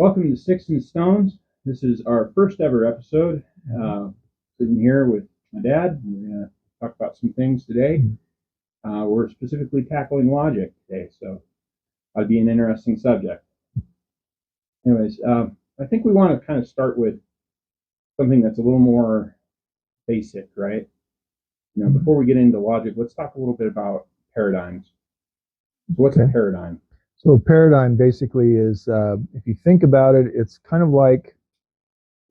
Welcome to Sticks and Stones. This is our first ever episode. Sitting here with my dad. We're going to talk about some things today. We're specifically tackling logic today, so that'd be an interesting subject. Anyways, I think we want to kind of start with something that's a little more basic, right? Before we get into logic, let's talk a little bit about paradigms. So what's a paradigm? So a paradigm basically is, if you think about it, it's kind of like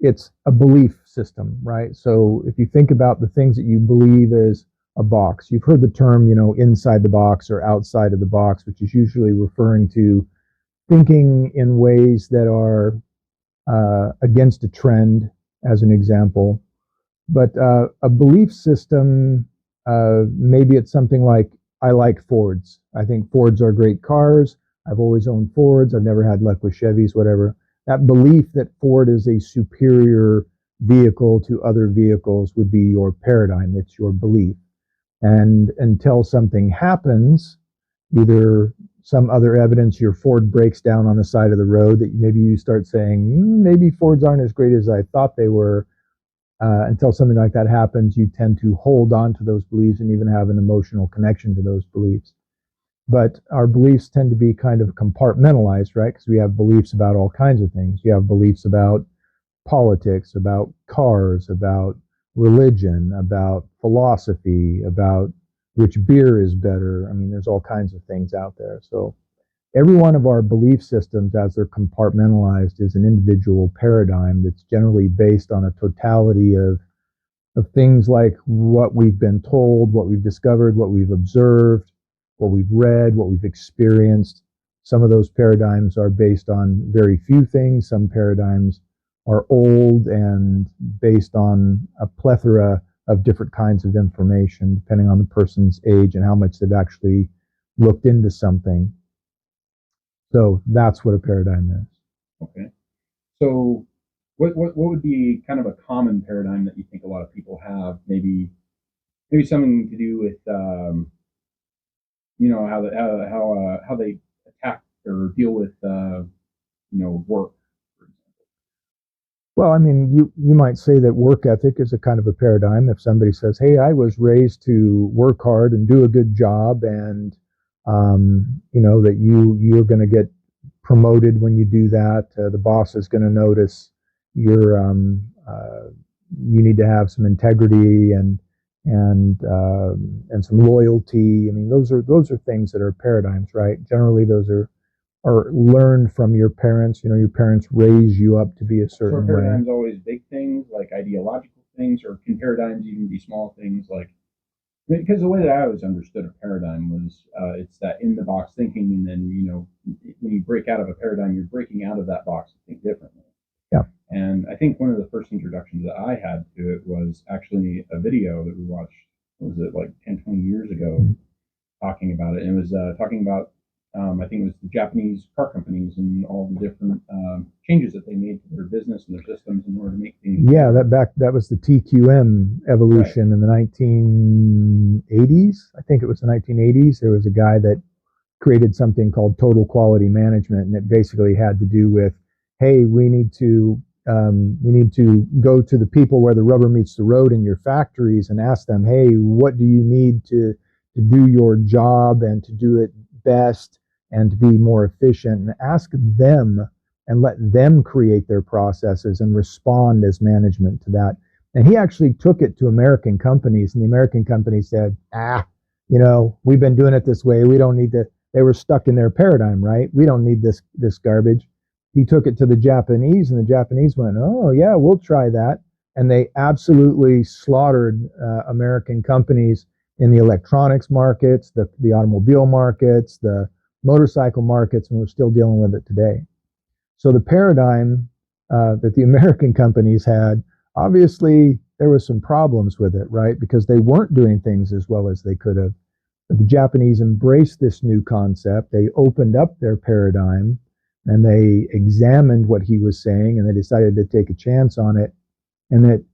it's a belief system, right? So if you think about the things that you believe as a box, you've heard the term, inside the box or outside of the box, which is usually referring to thinking in ways that are against a trend, as an example. But a belief system, maybe it's something like, I like Fords. I think Fords are great cars. I've always owned Fords. I've never had luck with Chevys, whatever. That belief that Ford is a superior vehicle to other vehicles would be your paradigm. It's your belief. And until something happens, either some other evidence, your Ford breaks down on the side of the road, that maybe you start saying, maybe Fords aren't as great as I thought they were. Until something like that happens, you tend to hold on to those beliefs and even have an emotional connection to those beliefs. But our beliefs tend to be kind of compartmentalized, right? Because we have beliefs about all kinds of things. You have beliefs about politics, about cars, about religion, about philosophy, about which beer is better. I mean, there's all kinds of things out there. So every one of our belief systems, as they're compartmentalized, is an individual paradigm that's generally based on a totality of things like what we've been told, what we've discovered, what we've observed, what we've read, what we've experienced. Some of those paradigms are based on very few things. Some paradigms are old and based on a plethora of different kinds of information, depending on the person's age and how much they've actually looked into something. So that's what a paradigm is. Okay. So what would be kind of a common paradigm that you think a lot of people have? Maybe something to do with how they attack or deal with work, for example. Well, I mean, you might say that work ethic is a kind of a paradigm. If somebody says, "Hey, I was raised to work hard and do a good job, and that you're going to get promoted when you do that. The boss is going to notice you need to have some integrity and some loyalty." I mean, those are things that are paradigms, right? Generally, those are learned from your parents. Your parents raise you up to be a certain way. So paradigms always big things, like ideological things, or can paradigms even be small things like? Because the way that I always understood a paradigm was it's that in the box thinking, and then when you break out of a paradigm, you're breaking out of that box to think differently. Yeah. And I think one of the first introductions that I had to it was actually a video that we watched. Was it like 10, 20 years ago? Talking about it, and it was talking about I think it was the Japanese car companies and all the different changes that they made to their business and their systems in order to make things. Yeah, that was the TQM evolution, right, in the 1980s. I think it was the 1980s. There was a guy that created something called total quality management, and it basically had to do with, hey, we need to go to the people where the rubber meets the road in your factories and ask them, hey, what do you need to do your job and to do it best and to be more efficient, and ask them and let them create their processes and respond as management to that. And he actually took it to American companies, and the American companies said, we've been doing it this way. We don't need to. They were stuck in their paradigm, right? We don't need this garbage. He took it to the Japanese, and the Japanese went, oh yeah, we'll try that. And they absolutely slaughtered American companies in the electronics markets, the automobile markets, the motorcycle markets, and we're still dealing with it today. So the paradigm that the American companies had, obviously there was some problems with it, right? Because they weren't doing things as well as they could have. But the Japanese embraced this new concept. They opened up their paradigm and they examined what he was saying, and they decided to take a chance on it. And it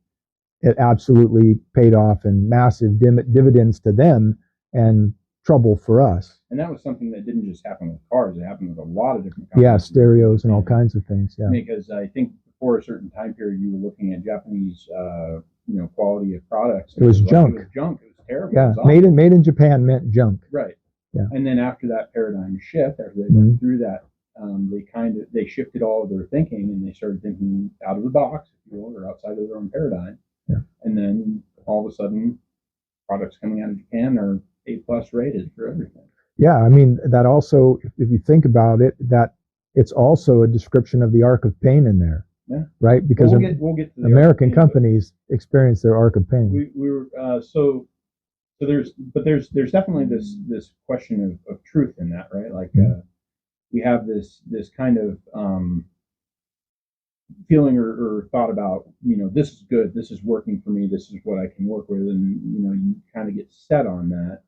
absolutely paid off in massive dividends to them, and trouble for us. And that was something that didn't just happen with cars; it happened with a lot of different Yeah, companies. stereos and all kinds of things. Yeah, Because I think before a certain time period, you were looking at Japanese, quality of products. It was junk. It was junk. It was terrible. Yeah, It was made in Japan meant junk. right. Yeah. And then after that paradigm shift, after they went through that, they shifted all of their thinking and they started thinking out of the box, if you will, or outside of their own paradigm. Yeah. And then all of a sudden, products coming out of Japan are A+ rated for everything. Yeah, I mean that also, if you think about it, that it's also a description of the arc of pain in there. Yeah. Right, because we'll get to the American companies experience their arc of pain. We were so there's definitely this question of truth in that, right? Like we have this kind of feeling or thought about, this is good, this is working for me, this is what I can work with, and you kind of get set on that,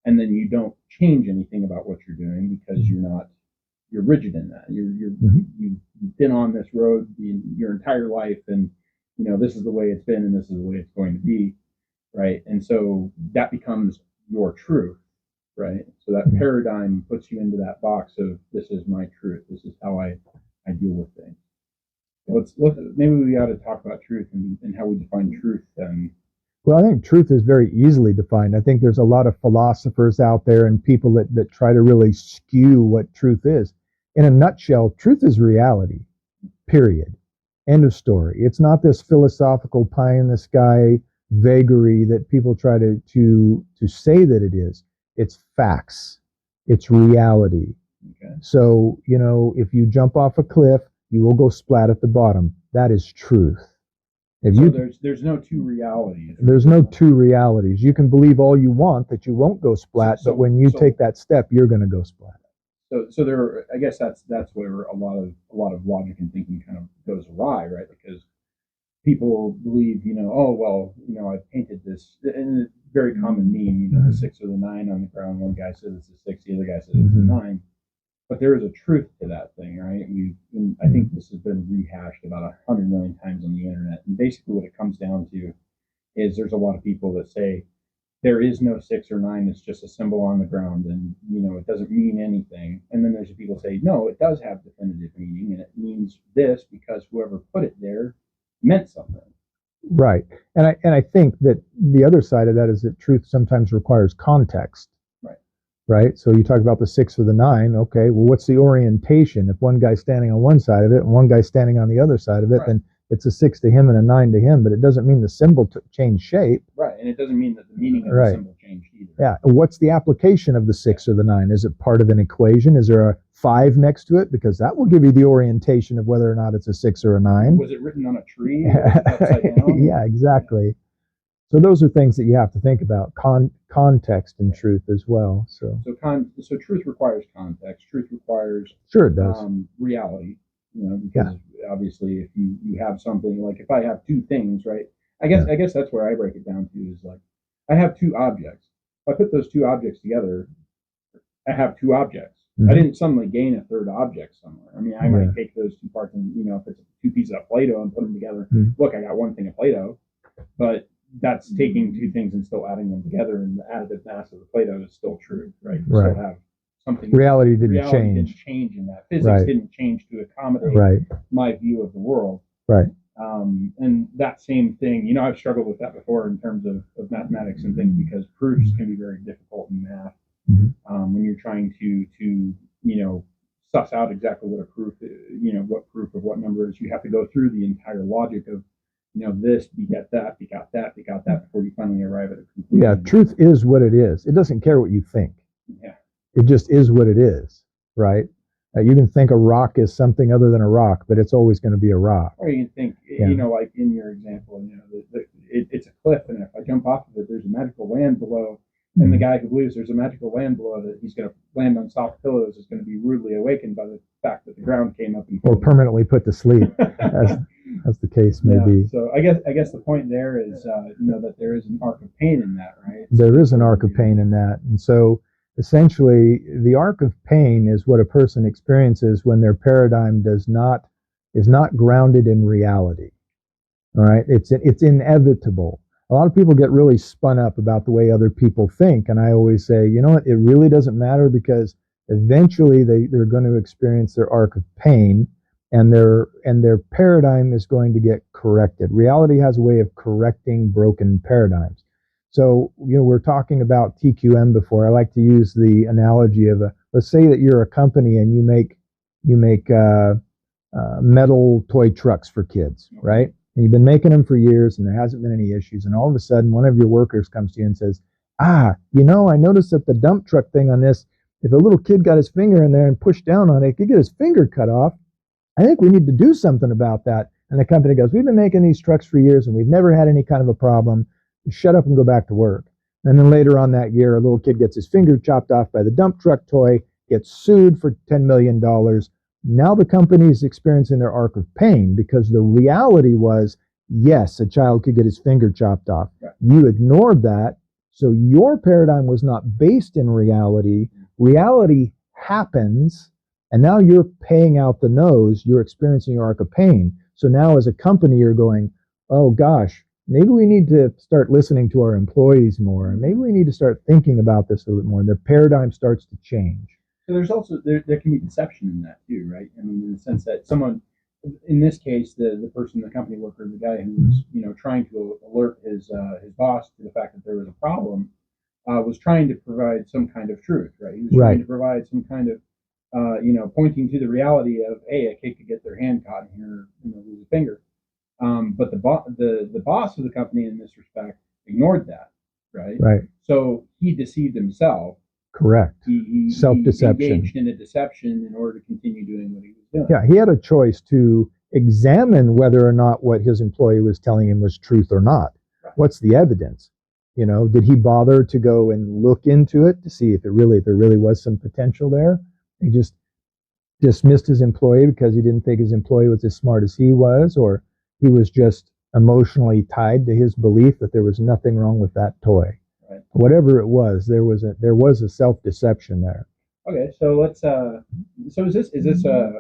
and then you don't change anything about what you're doing because you're rigid in that. You've been on this road your entire life, and this is the way it's been, and this is the way it's going to be, right? And so that becomes your truth, right? So that paradigm puts you into that box of, this is my truth, this is how I deal with things. Maybe we ought to talk about truth and how we define truth. Well, I think truth is very easily defined. I think there's a lot of philosophers out there and people that try to really skew what truth is. In a nutshell, truth is reality, period. End of story. It's not this philosophical pie in the sky vagary that people try to say that it is. It's facts. It's reality. Okay. So, if you jump off a cliff, you will go splat at the bottom. That is truth. There's no two realities. There's no two realities. You can believe all you want that you won't go splat, but when you take that step, you're going to go splat. So there, I guess that's where a lot of logic and thinking kind of goes awry, right? Because people believe, I painted this, and it's a very common meme, the 6 or the 9 on the ground. One guy says it's a 6, the other guy says it's a 9. But there is a truth to that thing, right? I think this has been rehashed about 100 million times on the internet. And basically what it comes down to is there's a lot of people that say there is no 6 or 9, it's just a symbol on the ground, and it doesn't mean anything. And then there's people say, no, it does have definitive meaning, and it means this because whoever put it there meant something. Right. And I think that the other side of that is that truth sometimes requires context. Right? So you talk about the 6 or the 9. Okay, well, what's the orientation? If one guy's standing on one side of it and one guy's standing on the other side of it, then it's a 6 to him and a 9 to him, but it doesn't mean the symbol changed shape. Right, and it doesn't mean that the meaning of the symbol changed either. Yeah, what's the application of the 6 or the 9? Is it part of an equation? Is there a 5 next to it? Because that will give you the orientation of whether or not it's a 6 or a 9. Was it written on a tree? Or was it upside down? Yeah, exactly. So those are things that you have to think about, context and truth as well. So truth requires context. Truth requires sure it does reality. Because obviously, if you have something, like if I have two things, right? I guess that's where I break it down to, is like I have two objects. If I put those two objects together, I have two objects. I didn't suddenly gain a third object somewhere. I mean, I might take those two parts and if it's two pieces of Play-Doh and put them together, look, I got one thing of Play-Doh, but that's taking two things and still adding them together, and the additive mass of the Play-Doh is still true, right? You still have something. Reality didn't change in that. Physics didn't change to accommodate my view of the world. Right. And that same thing, I've struggled with that before in terms of mathematics and things, because proofs can be very difficult in math when you're trying to suss out exactly what a proof, what proof of what number is. You have to go through the entire logic of this begat that, begot that, begot that, before you finally arrive at a conclusion. Yeah, truth is what it is. It doesn't care what you think. Yeah. It just is what it is, right? You can think a rock is something other than a rock, but it's always going to be a rock. Or you can think, like in your example, it's a cliff, and if I jump off of it, there's a magical land below. And the guy who believes there's a magical land below, that he's going to land on soft pillows, is going to be rudely awakened by the fact that the ground came up. Or permanently put to sleep, as the case may be. So I guess the point there is, that there is an arc of pain in that, right? There is an arc of pain in that. And so essentially, the arc of pain is what a person experiences when their paradigm is not grounded in reality. All right, it's inevitable. a lot of people get really spun up about the way other people think. And I always say, you know what, it really doesn't matter, because eventually they're going to experience their arc of pain, and their paradigm is going to get corrected. Reality has a way of correcting broken paradigms. So, we're talking about TQM before. I like to use the analogy of let's say that you're a company and you make metal toy trucks for kids, right? And you've been making them for years and there hasn't been any issues. And all of a sudden, one of your workers comes to you and says, I noticed that the dump truck thing on this, if a little kid got his finger in there and pushed down on it, he could get his finger cut off. I think we need to do something about that. And the company goes, we've been making these trucks for years and we've never had any kind of a problem. Shut up and go back to work. And then later on that year, a little kid gets his finger chopped off by the dump truck toy, gets sued for $10 million. Now the company is experiencing their arc of pain, because the reality was, yes, a child could get his finger chopped off. Right. You ignored that. So your paradigm was not based in reality. Reality happens, and now you're paying out the nose. You're experiencing your arc of pain. So now as a company, you're going, oh gosh, maybe we need to start listening to our employees more. And maybe we need to start thinking about this a little bit more. The paradigm starts to change. So there's also, there can be deception in that too, right? I mean, in the sense that someone, in this case, the person, the company worker, the guy who was, trying to alert his boss to the fact that there was a problem, was trying to provide some kind of truth, right? He was trying to provide some kind of, pointing to the reality of, hey, a kid could get their hand caught in here, lose a finger. But the boss of the company in this respect ignored that, right? Right. So he deceived himself. Correct. He Self-deception. engaged in a deception in order to continue doing what he was doing. Yeah, he had a choice to examine whether or not what his employee was telling him was truth or not. Right. What's the evidence? Did he bother to go and look into it to see if there really was some potential there? He just dismissed his employee because he didn't think his employee was as smart as he was, or he was just emotionally tied to his belief that there was nothing wrong with that toy. Right. Whatever it was, there was a self-deception there. Okay, so let's. So is this a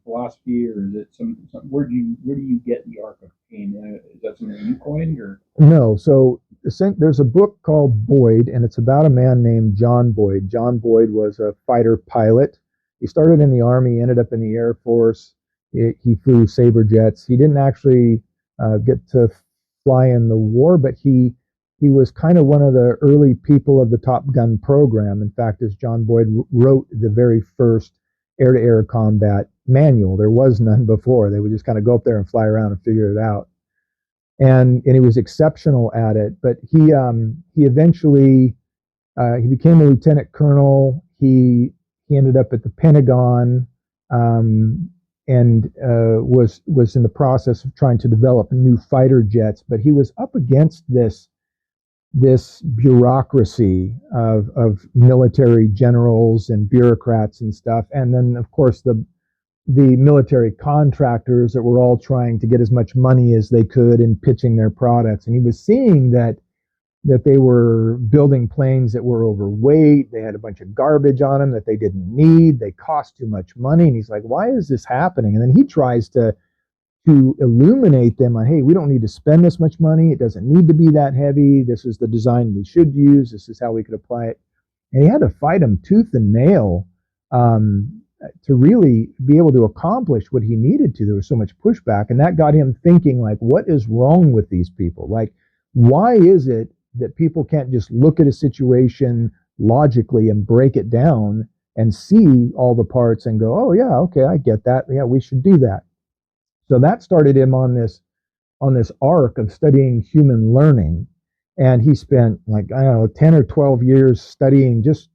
philosophy, or is it some where do you get the arc of pain? Is that something you coined, or no? So there's a book called Boyd, and it's about a man named John Boyd. John Boyd was a fighter pilot. He started in the Army, ended up in the Air Force. He flew Sabre jets. He didn't actually get to fly in the war, but he was kind of one of the early people of the Top Gun program. In fact, as John Boyd wrote the very first air-to-air combat manual. There was none before. They would just kind of go up there and fly around and figure it out. And he was exceptional at it. But he eventually he became a lieutenant colonel. He ended up at the Pentagon. And was in the process of trying to develop new fighter jets, but he was up against this bureaucracy of military generals and bureaucrats and stuff, and then of course the military contractors that were all trying to get as much money as they could in pitching their products, and he was seeing that they were building planes that were overweight. They had a bunch of garbage on them that they didn't need. They cost too much money. And he's like, why is this happening? And then he tries to illuminate them on, hey, we don't need to spend this much money. It doesn't need to be that heavy. This is the design we should use. This is how we could apply it. And he had to fight him tooth and nail to really be able to accomplish what he needed to. There was so much pushback. And that got him thinking, like, what is wrong with these people? Like, why is it that people can't just look at a situation logically and break it down and see all the parts and go, oh yeah, okay, I get that. Yeah, we should do that. So that started him on this arc of studying human learning. And he spent 10 or 12 years studying, just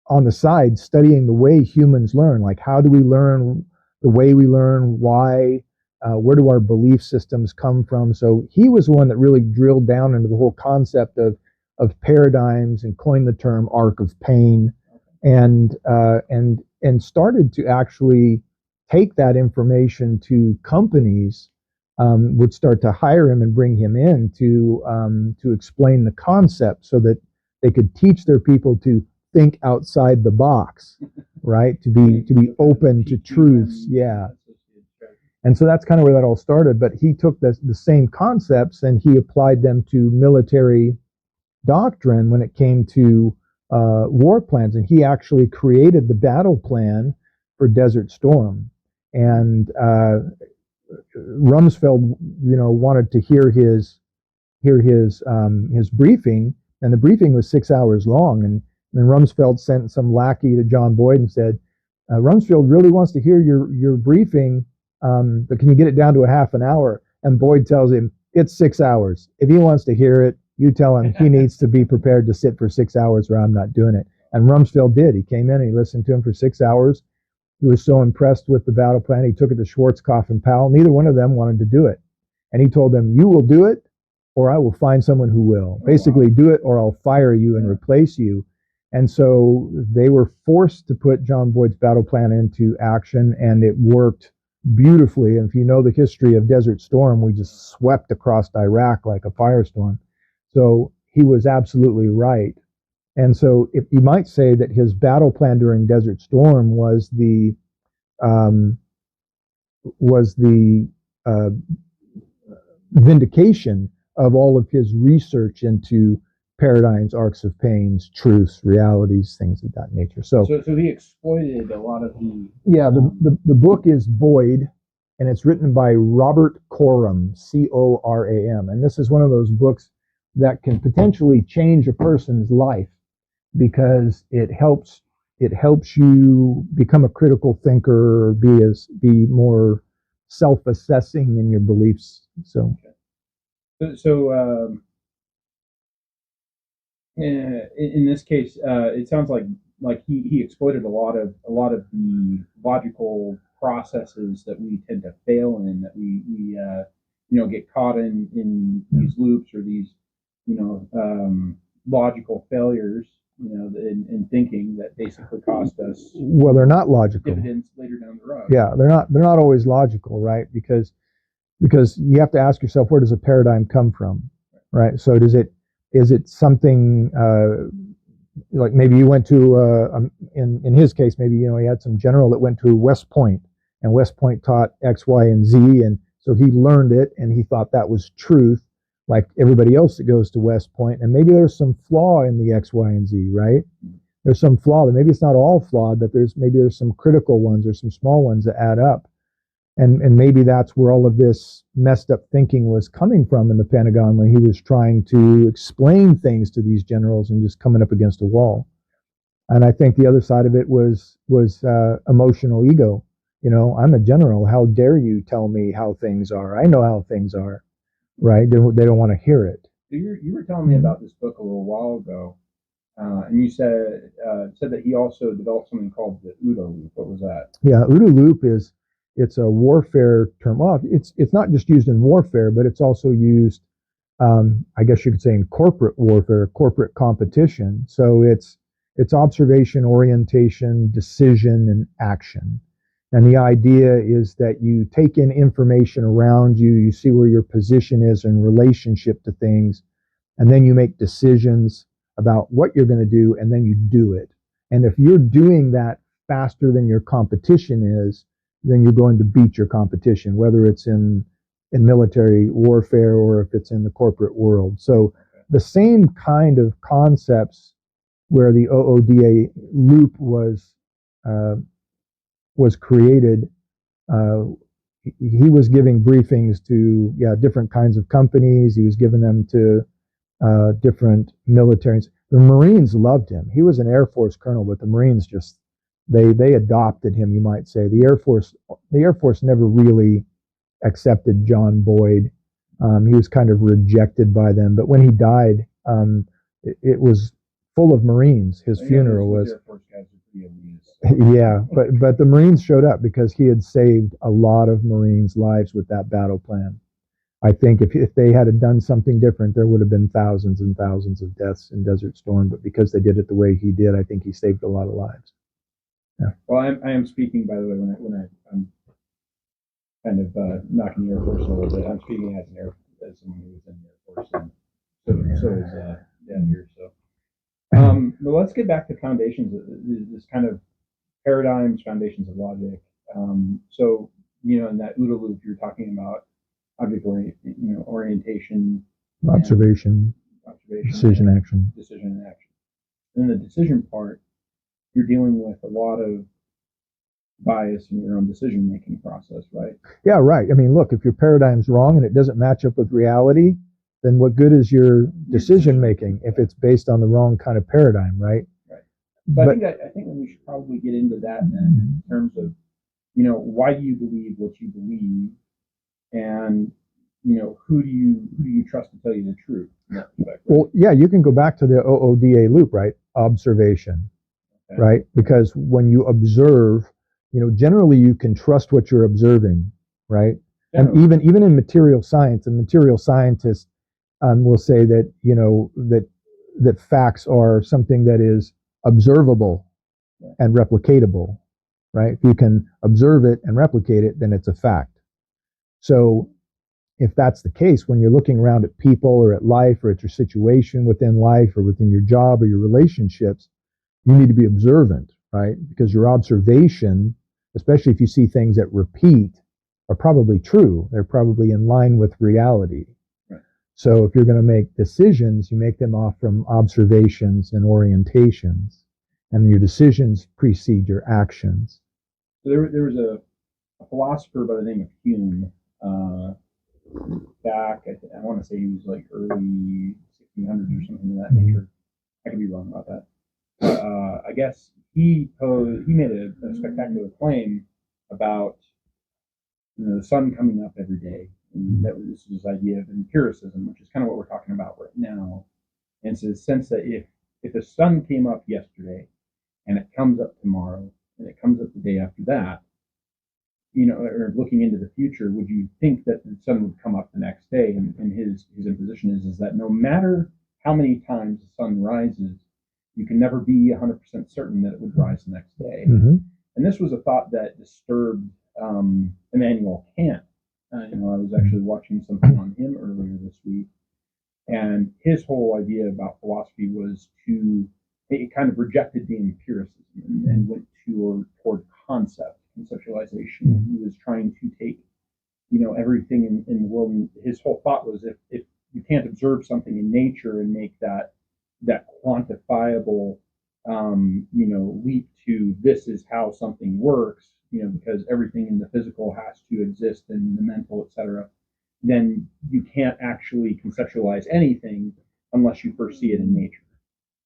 on the side, studying the way humans learn. Like, how do we learn the way we learn? Why? Where do our belief systems come from? So he was the one that really drilled down into the whole concept of paradigms and coined the term arc of pain, and started to actually take that information to companies, would start to hire him and bring him in to explain the concept so that they could teach their people to think outside the box, right? To be open to truths. Yeah. And so that's kind of where that all started. But he took the same concepts and he applied them to military doctrine when it came to war plans. And he actually created the battle plan for Desert Storm. And Rumsfeld, wanted to hear his briefing, and the briefing was 6 hours long. And Rumsfeld sent some lackey to John Boyd and said, Rumsfeld really wants to hear your briefing, but can you get it down to a half an hour? And Boyd tells him, it's 6 hours. If he wants to hear it, you tell him he needs to be prepared to sit for 6 hours or I'm not doing it. And Rumsfeld did. He came in and he listened to him for 6 hours. He was so impressed with the battle plan. He took it to Schwarzkopf and Powell. Neither one of them wanted to do it. And he told them, you will do it or I will find someone who will. Basically, do it or I'll fire you and replace you. And so they were forced to put John Boyd's battle plan into action, and it worked beautifully. And if you know the history of Desert Storm, we just swept across Iraq like a firestorm. So he was absolutely right. And so if you might say that his battle plan during Desert Storm was the vindication of all of his research into paradigms, arcs of pains, truths, realities, things of that nature. So he exploited a lot of the... Yeah, the book is Boyd, and it's written by Robert Coram, Coram. And this is one of those books that can potentially change a person's life because it helps you become a critical thinker or be more self-assessing in your beliefs. So in this case, it sounds like he exploited a lot of the logical processes that we tend to fail in, that we get caught in these loops or these logical failures, in thinking that basically cost us. Well, they're not logical. Dividends later down the road. Yeah, they're not always logical, right? Because you have to ask yourself, where does a paradigm come from, right? So is it something like maybe you went to in his case, maybe he had some general that went to West Point, and West Point taught X, Y, and Z, and so he learned it and he thought that was truth, like everybody else that goes to West Point. And maybe there's some flaw in the X, Y, and Z, right? There's some flaw. Maybe it's not all flawed, but there's some critical ones or some small ones that add up. And maybe that's where all of this messed up thinking was coming from in the Pentagon when he was trying to explain things to these generals and just coming up against a wall. And I think the other side of it was emotional ego. I'm a general. How dare you tell me how things are? I know how things are, right? They don't want to hear it. You were telling me about this book a little while ago, and you said that he also developed something called the OODA loop. What was that? Yeah, OODA loop it's a warfare term. Well, it's not just used in warfare, but it's also used, I guess you could say, in corporate warfare, corporate competition. So it's observation, orientation, decision, and action. And the idea is that you take in information around you, you see where your position is in relationship to things, and then you make decisions about what you're going to do, and then you do it. And if you're doing that faster than your competition is, then you're going to beat your competition, whether it's in military warfare or if it's in the corporate world. So the same kind of concepts where the OODA loop was created, he was giving briefings to different kinds of companies. He was giving them to different militaries. The Marines loved him. He was an Air Force colonel, but the Marines just they adopted him, you might say. The Air Force never really accepted John Boyd. He was kind of rejected by them. But when he died, it was full of Marines. His funeral was. Air Force guys are pretty elitist. Yeah, but the Marines showed up because he had saved a lot of Marines' lives with that battle plan. I think if they had done something different, there would have been thousands and thousands of deaths in Desert Storm. But because they did it the way he did, I think he saved a lot of lives. Yeah. Well, I am speaking, by the way, when I'm kind of knocking the Air Force a little bit. I'm speaking as someone who was in the Air Force, and so is down here. So, but let's get back to foundations. This kind of paradigms, foundations of logic. So in that OODA loop you're talking about, orientation, Observation, decision, action. Decision and action. And then the decision part, you're dealing with a lot of bias in your own decision-making process, right? Yeah, right. I mean, look, if your paradigm's wrong and it doesn't match up with reality, then what good is your decision-making if it's based on the wrong kind of paradigm, right? Right. So I think that we should probably get into that then, in terms of, why do you believe what you believe, and who do you trust to tell you the truth in that respect, right? Well, yeah, you can go back to the OODA loop, right? Observation, okay. Right? Because when you observe, generally you can trust what you're observing, right? Generally. And even in material science, and material scientists will say that that facts are something that is observable and replicatable, right? If you can observe it and replicate it, then it's a fact. So if that's the case, when you're looking around at people or at life or at your situation within life or within your job or your relationships, you need to be observant, right? Because your observation, especially if you see things that repeat, are probably true. They're probably in line with reality. Right. So if you're going to make decisions, you make them off from observations and orientations, and your decisions precede your actions. So there was a philosopher by the name of Hume, back, I want to say he was like early 1600s or something of that nature. I could be wrong about that. But I guess he made a spectacular claim about the sun coming up every day. And this is his idea of empiricism, which is kind of what we're talking about right now. And it's the sense that if the sun came up yesterday and it comes up tomorrow and it comes up the day after that, or looking into the future, would you think that the sun would come up the next day? And his imposition is that no matter how many times the sun rises, you can never be 100% certain that it would rise the next day. Mm-hmm. And this was a thought that disturbed Immanuel Kant. I was actually watching something on him earlier this week, and his whole idea about philosophy was it kind of rejected the empiricism and went toward conceptualization. Mm-hmm. He was trying to take, everything in the world. And his whole thought was if you can't observe something in nature and make that quantifiable, leap to this is how something works, because everything in the physical has to exist in the mental, etc., then you can't actually conceptualize anything unless you first see it in nature.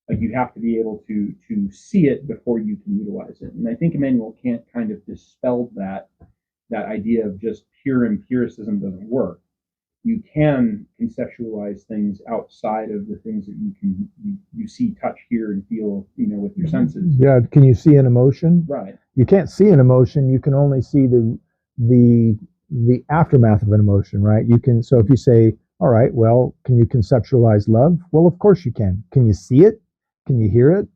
Like, you have to be able to see it before you can utilize it. And I think Immanuel Kant kind of dispelled that idea of just pure empiricism doesn't work. You can conceptualize things outside of the things that you see, touch, hear, and feel, with your senses. Yeah, can you see an emotion? Right. You can't see an emotion. You can only see the aftermath of an emotion, right? So if you say, all right, well, can you conceptualize love? Well, of course you can. Can you see it? Can you hear it?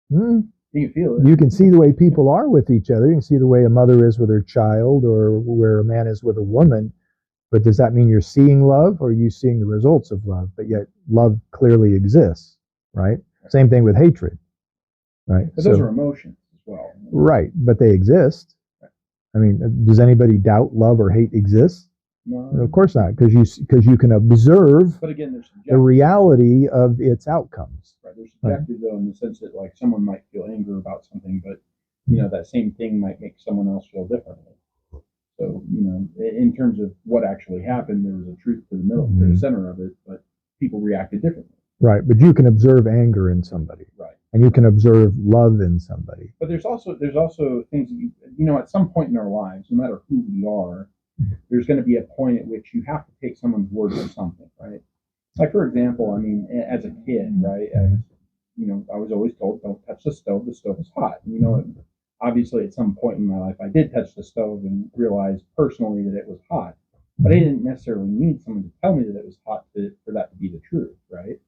Can you feel it? You can see the way people are with each other. You can see the way a mother is with her child, or where a man is with a woman. But does that mean you're seeing love, or are you seeing the results of love? But yet love clearly exists, right? Same thing with hatred, right? But those are emotions as well. Right, but they exist. Right. I mean, does anybody doubt love or hate exists? No. Of course not, because you can observe but again, the reality of its outcomes. Right, they're subjective, though, in the sense that, like, someone might feel anger about something, but that same thing might make someone else feel differently. So, in terms of what actually happened, there was a truth to the middle, to the center of it, but people reacted differently. Right, but you can observe anger in somebody. Right. And you can observe love in somebody. But there's also things that at some point in our lives, no matter who we are, there's going to be a point at which you have to take someone's word for something, right? Like, for example, I mean, as a kid, right, I was always told, don't touch the stove is hot. Obviously, at some point in my life, I did touch the stove and realized personally that it was hot. But I didn't necessarily need someone to tell me that it was hot for that to be the truth, right?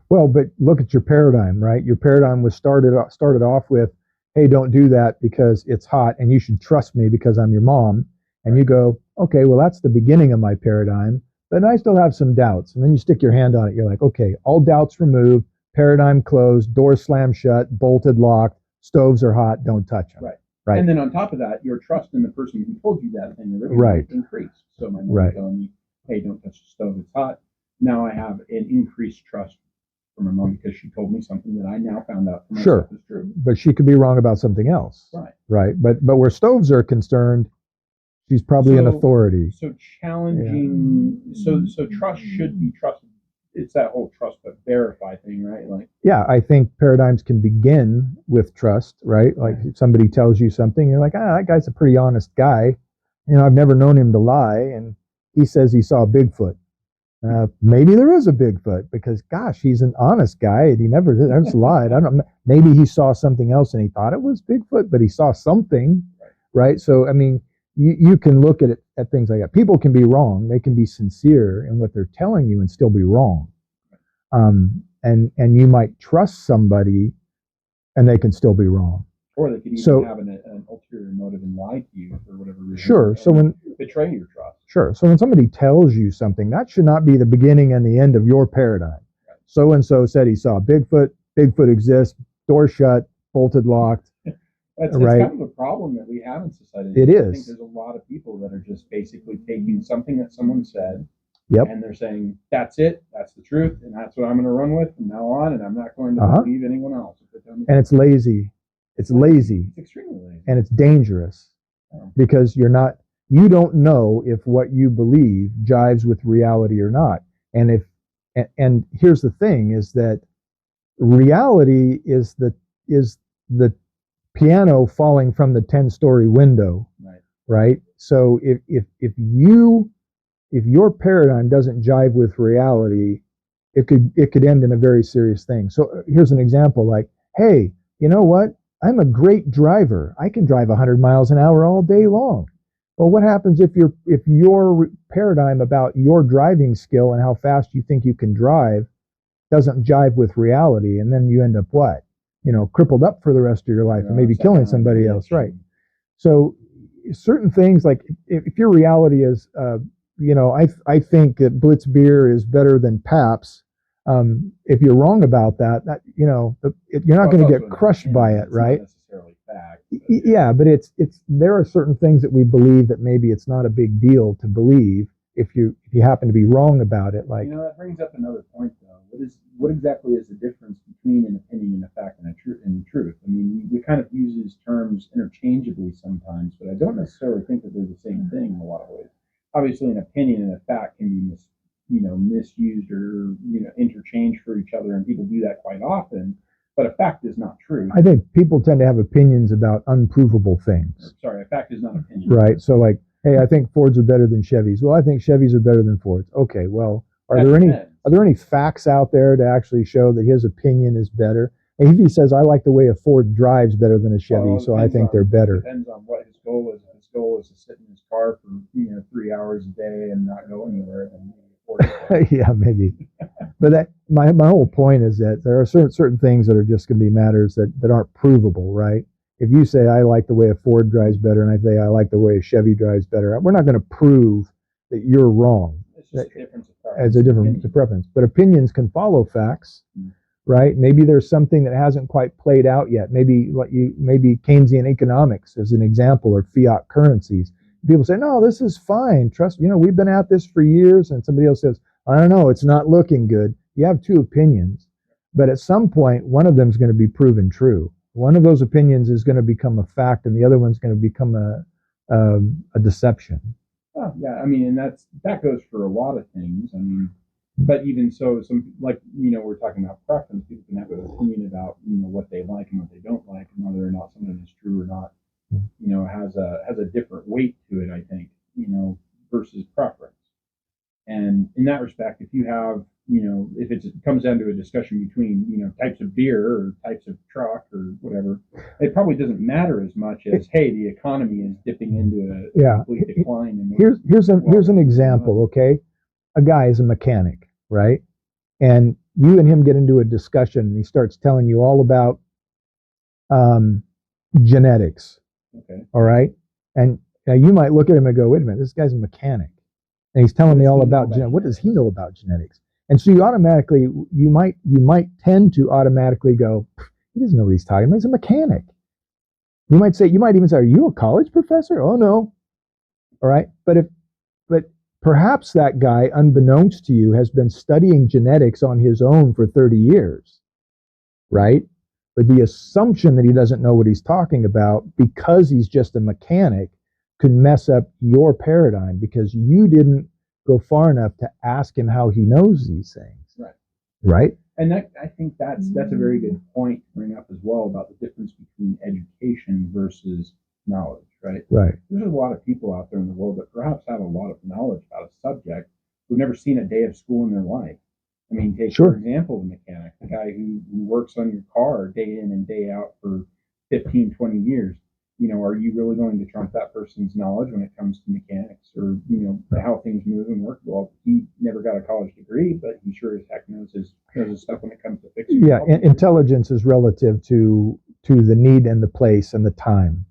Well, but look at your paradigm, right? Your paradigm was started off with, hey, don't do that because it's hot, and you should trust me because I'm your mom. And you go, okay, well, that's the beginning of my paradigm, but I still have some doubts. And then you stick your hand on it. You're like, okay, all doubts removed, paradigm closed, door slammed shut, bolted, locked, stoves are hot, don't touch them. Right. Right. And then on top of that, your trust in the person who told you that thing originally Right. increased. So my mom Right. telling me, hey, don't touch the stove, it's hot. Now I have an increased trust for my mom because she told me something that I now found out for myself is true. But she could be wrong about something else. Right. Right. But where stoves are concerned, she's probably an authority. So challenging. Yeah. So trust should be trusted. It's that whole trust but verify thing, right? Like. Yeah, I think paradigms can begin with trust, right? Like if somebody tells you something, you're like, that guy's a pretty honest guy. I've never known him to lie, and he says he saw a Bigfoot. Maybe there is a Bigfoot because, gosh, he's an honest guy and he never lied. I don't know. Maybe he saw something else and he thought it was Bigfoot, but he saw something, right? So, I mean, you can look at things like that. People can be wrong. They can be sincere in what they're telling you and still be wrong. And you might trust somebody and they can still be wrong. Or they could even have an ulterior motive and lie to you for whatever reason. Sure. So when betray your trust. Sure. So when somebody tells you something, that should not be the beginning and the end of your paradigm. So and so said he saw Bigfoot. Bigfoot exists. Door shut. Bolted. Locked. That's kind of a problem that we have in society. It is. I think there's a lot of people that are just basically taking something that someone said. Yep. And they're saying, that's it, that's the truth, and that's what I'm going to run with from now on, and I'm not going to believe anyone else. And it's lazy. It's lazy. It's extremely lazy. And it's dangerous because you don't know if what you believe jives with reality or not. And here's the thing is that reality is the piano falling from the 10-story window. Right? So if your paradigm doesn't jive with reality, it could end in a very serious thing. So here's an example like, hey, you know what? I'm a great driver. I can drive 100 miles an hour all day long. Well, what happens if your paradigm about your driving skill and how fast you think you can drive doesn't jive with reality, and then you end up what? Crippled up for the rest of your life and maybe killing somebody else, right? So certain things like if your reality is I think that Blitz beer is better than Pabst. If you're wrong about that, you're not going to get crushed by it, right? Not necessarily fact. Yeah, but there are certain things that we believe that maybe it's not a big deal to believe if you happen to be wrong about it. Like that brings up another point though. What exactly is the difference between an opinion and a fact and truth? I mean, we kind of use these terms interchangeably sometimes, but I don't necessarily think that they're the same thing in a lot of ways. Obviously, an opinion and a fact can be misused or interchanged for each other, and people do that quite often. But a fact is not true. I think people tend to have opinions about unprovable things. Sorry, a fact is not opinion. Right. So like, hey, I think Fords are better than Chevys. Well, I think Chevys are better than Fords. Okay. Well, are there any facts out there to actually show that his opinion is better? And if he says, I like the way a Ford drives better than a Chevy, so I think they're better. Depends on what his goal is. If his goal is to sit in his car for 3 hours a day and not go anywhere, then yeah, maybe. But my whole point is that there are certain things that are just going to be matters that aren't provable, right? If you say I like the way a Ford drives better, and I say I like the way a Chevy drives better, we're not going to prove that you're wrong. It's just a difference of preference. It's a difference of preference. But opinions can follow facts, right? Maybe there's something that hasn't quite played out yet. Maybe Keynesian economics as an example, or fiat currencies. People say, no, this is fine. Trust, we've been at this for years. And somebody else says, I don't know, it's not looking good. You have two opinions. But at some point, one of them is going to be proven true. One of those opinions is going to become a fact, and the other one's going to become a deception. Oh, yeah, I mean, and that goes for a lot of things. I mean, but even so, we're talking about preference. People can have an opinion about what they like and what they don't like, and whether or not something is true or not. Has a different weight to it, I think, versus preference. And in that respect, if you have, if it comes down to a discussion between, types of beer or types of truck or whatever, it probably doesn't matter as much as, hey, the economy is dipping into a complete decline. Here's an example, okay? A guy is a mechanic, right? And you and him get into a discussion, and he starts telling you all about genetics. Okay. All right. And you might look at him and go, wait a minute, this guy's a mechanic. And he's telling me all about genetics. What does he know about genetics? And so you might tend to automatically go, he doesn't know what he's talking about. He's a mechanic. You might even say, are you a college professor? Oh no. All right. But perhaps that guy, unbeknownst to you, has been studying genetics on his own for 30 years, right? But the assumption that he doesn't know what he's talking about because he's just a mechanic could mess up your paradigm because you didn't go far enough to ask him how he knows these things. Right. Right? And I think that's a very good point to bring up as well about the difference between education versus knowledge, right? Right. There's a lot of people out there in the world that perhaps have a lot of knowledge about a subject who've never seen a day of school in their life. I mean, take, for example, the mechanic, the guy who works on your car day in and day out for 15, 20 years. You know, are you really going to trump that person's knowledge when it comes to mechanics or, you know, how things move and work? Well, he never got a college degree, but he sure as heck knows his stuff when it comes to fixing. Yeah, intelligence is relative to the need and the place and the time,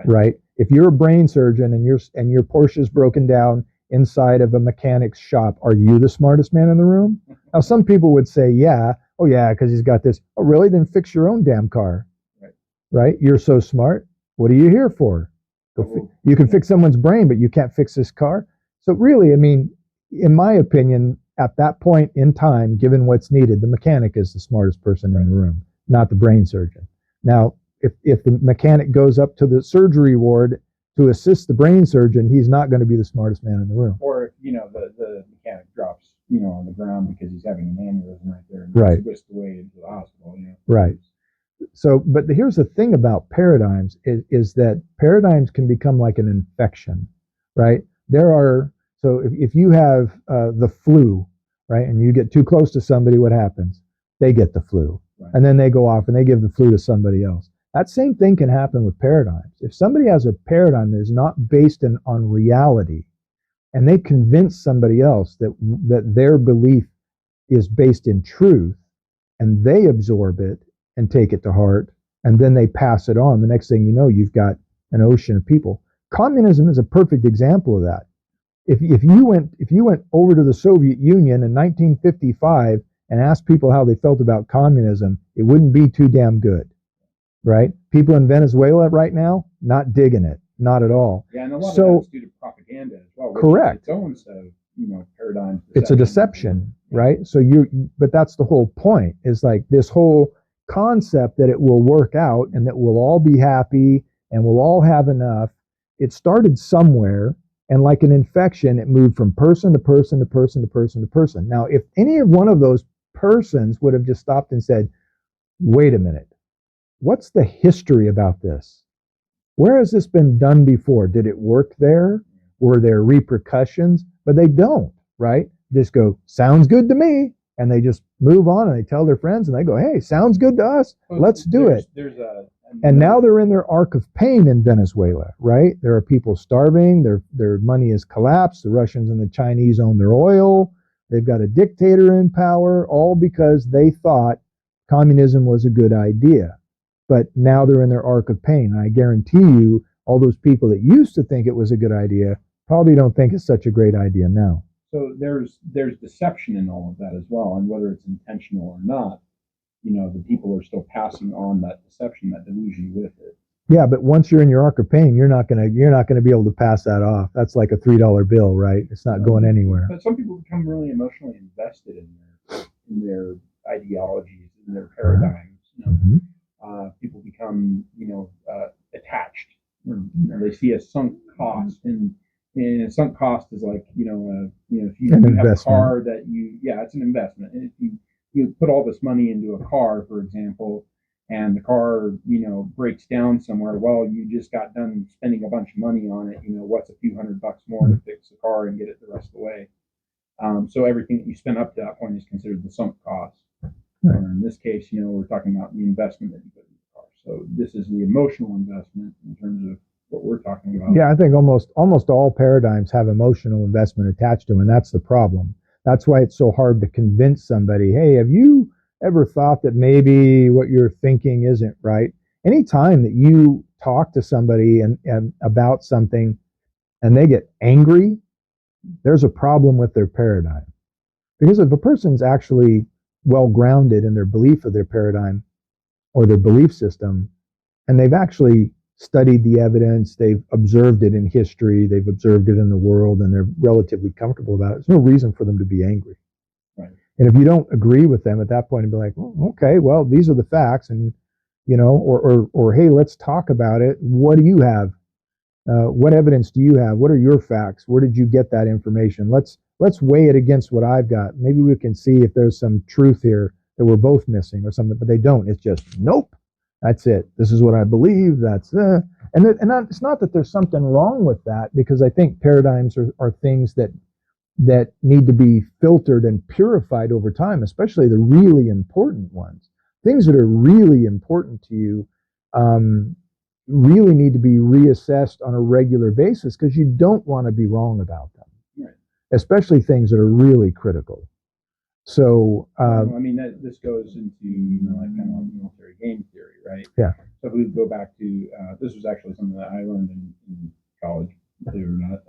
right? If you're a brain surgeon and your Porsche's broken down inside of a mechanic's shop, are you the smartest man in the room? Now, some people would say, yeah, oh yeah, because he's got this. Oh, really? Then fix your own damn car, right? You're so smart. What are you here for? You can fix someone's brain, but you can't fix this car. So really, I mean, in my opinion, at that point in time, given what's needed, the mechanic is the smartest person in the room, not the brain surgeon. Now, if the mechanic goes up to the surgery ward to assist the brain surgeon, he's not going to be the smartest man in the room. Or if, you know, the mechanic drops, you know, on the ground because he's having an aneurysm right there and he's whisked away into the hospital, you know. Right. So, but here's the thing about paradigms is that paradigms can become like an infection, right? So if you have the flu, right, and you get too close to somebody, what happens? They get the flu. Right. And then they go off and they give the flu to somebody else. That same thing can happen with paradigms. If somebody has a paradigm that is not based on reality, and they convince somebody else that their belief is based in truth, and they absorb it and take it to heart, and then they pass it on. The next thing you know, you've got an ocean of people. Communism is a perfect example of that. If you went over to the Soviet Union in 1955 and asked people how they felt about communism, it wouldn't be too damn good, right? People in Venezuela right now, not digging it, not at all. Yeah, and a lot of that's due to propaganda as well. Correct. Its own set of, you know, paradigms. It's a deception, right? So but that's the whole point. Is like this whole concept that it will work out and that we'll all be happy and we'll all have enough. It started somewhere, and like an infection, it moved from person to person to person to person to person. Now, if any of one of those persons would have just stopped and said, wait a minute, what's the history about this? Where has this been done before? Did it work there? Were there repercussions? But they don't, right? Just go, sounds good to me. And they just move on and they tell their friends and they go, hey, sounds good to us. Let's do it. And now they're in their arc of pain in Venezuela, right? There are people starving. Their money has collapsed. The Russians and the Chinese own their oil. They've got a dictator in power, all because they thought communism was a good idea. But now they're in their arc of pain. And I guarantee you, all those people that used to think it was a good idea probably don't think it's such a great idea now. So there's deception in all of that as well, and whether it's intentional or not, you know, the people are still passing on that deception, that delusion with it. Yeah, but once you're in your arc of pain, you're not gonna be able to pass that off. That's like a $3 bill, right? It's not going anywhere. But some people become really emotionally invested in their ideologies, in their paradigms. You know, people become, you know, attached. Or, you know, they see a sunk cost, and a sunk cost is like, you know, if you have a car that it's an investment. And if you put all this money into a car, for example, and the car, you know, breaks down somewhere, well, you just got done spending a bunch of money on it. You know, what's a few $100 more to fix the car and get it the rest of the way? So everything that you spend up to that point is considered the sunk cost. Or in this case, you know, we're talking about the investment that you put in the car. So this is the emotional investment in terms of what we're talking about. Yeah, I think almost all paradigms have emotional investment attached to them, and that's the problem. That's why it's so hard to convince somebody, hey, have you ever thought that maybe what you're thinking isn't right? Anytime that you talk to somebody and about something and they get angry, there's a problem with their paradigm. Because if a person's actually well grounded in their belief of their paradigm or their belief system, and they've actually studied the evidence, they've observed it in history, they've observed it in the world, and they're relatively comfortable about it. There's no reason for them to be angry. Right. And if you don't agree with them at that point, and be like, okay, well, these are the facts, and or hey, let's talk about it. What do you have? What evidence do you have? What are your facts? Where did you get that information? Let's weigh it against what I've got. Maybe we can see if there's some truth here that we're both missing or something. But they don't. It's just nope. That's it. This is what I believe. That's it's not that there's something wrong with that, because I think paradigms are things that need to be filtered and purified over time, especially the really important ones. Things that are really important to you really need to be reassessed on a regular basis, because you don't want to be wrong about them, right. Especially things that are really critical. So, this goes into like kind of like military game theory, right? Yeah. So if we go back to this was actually something that I learned in college, believe it or not,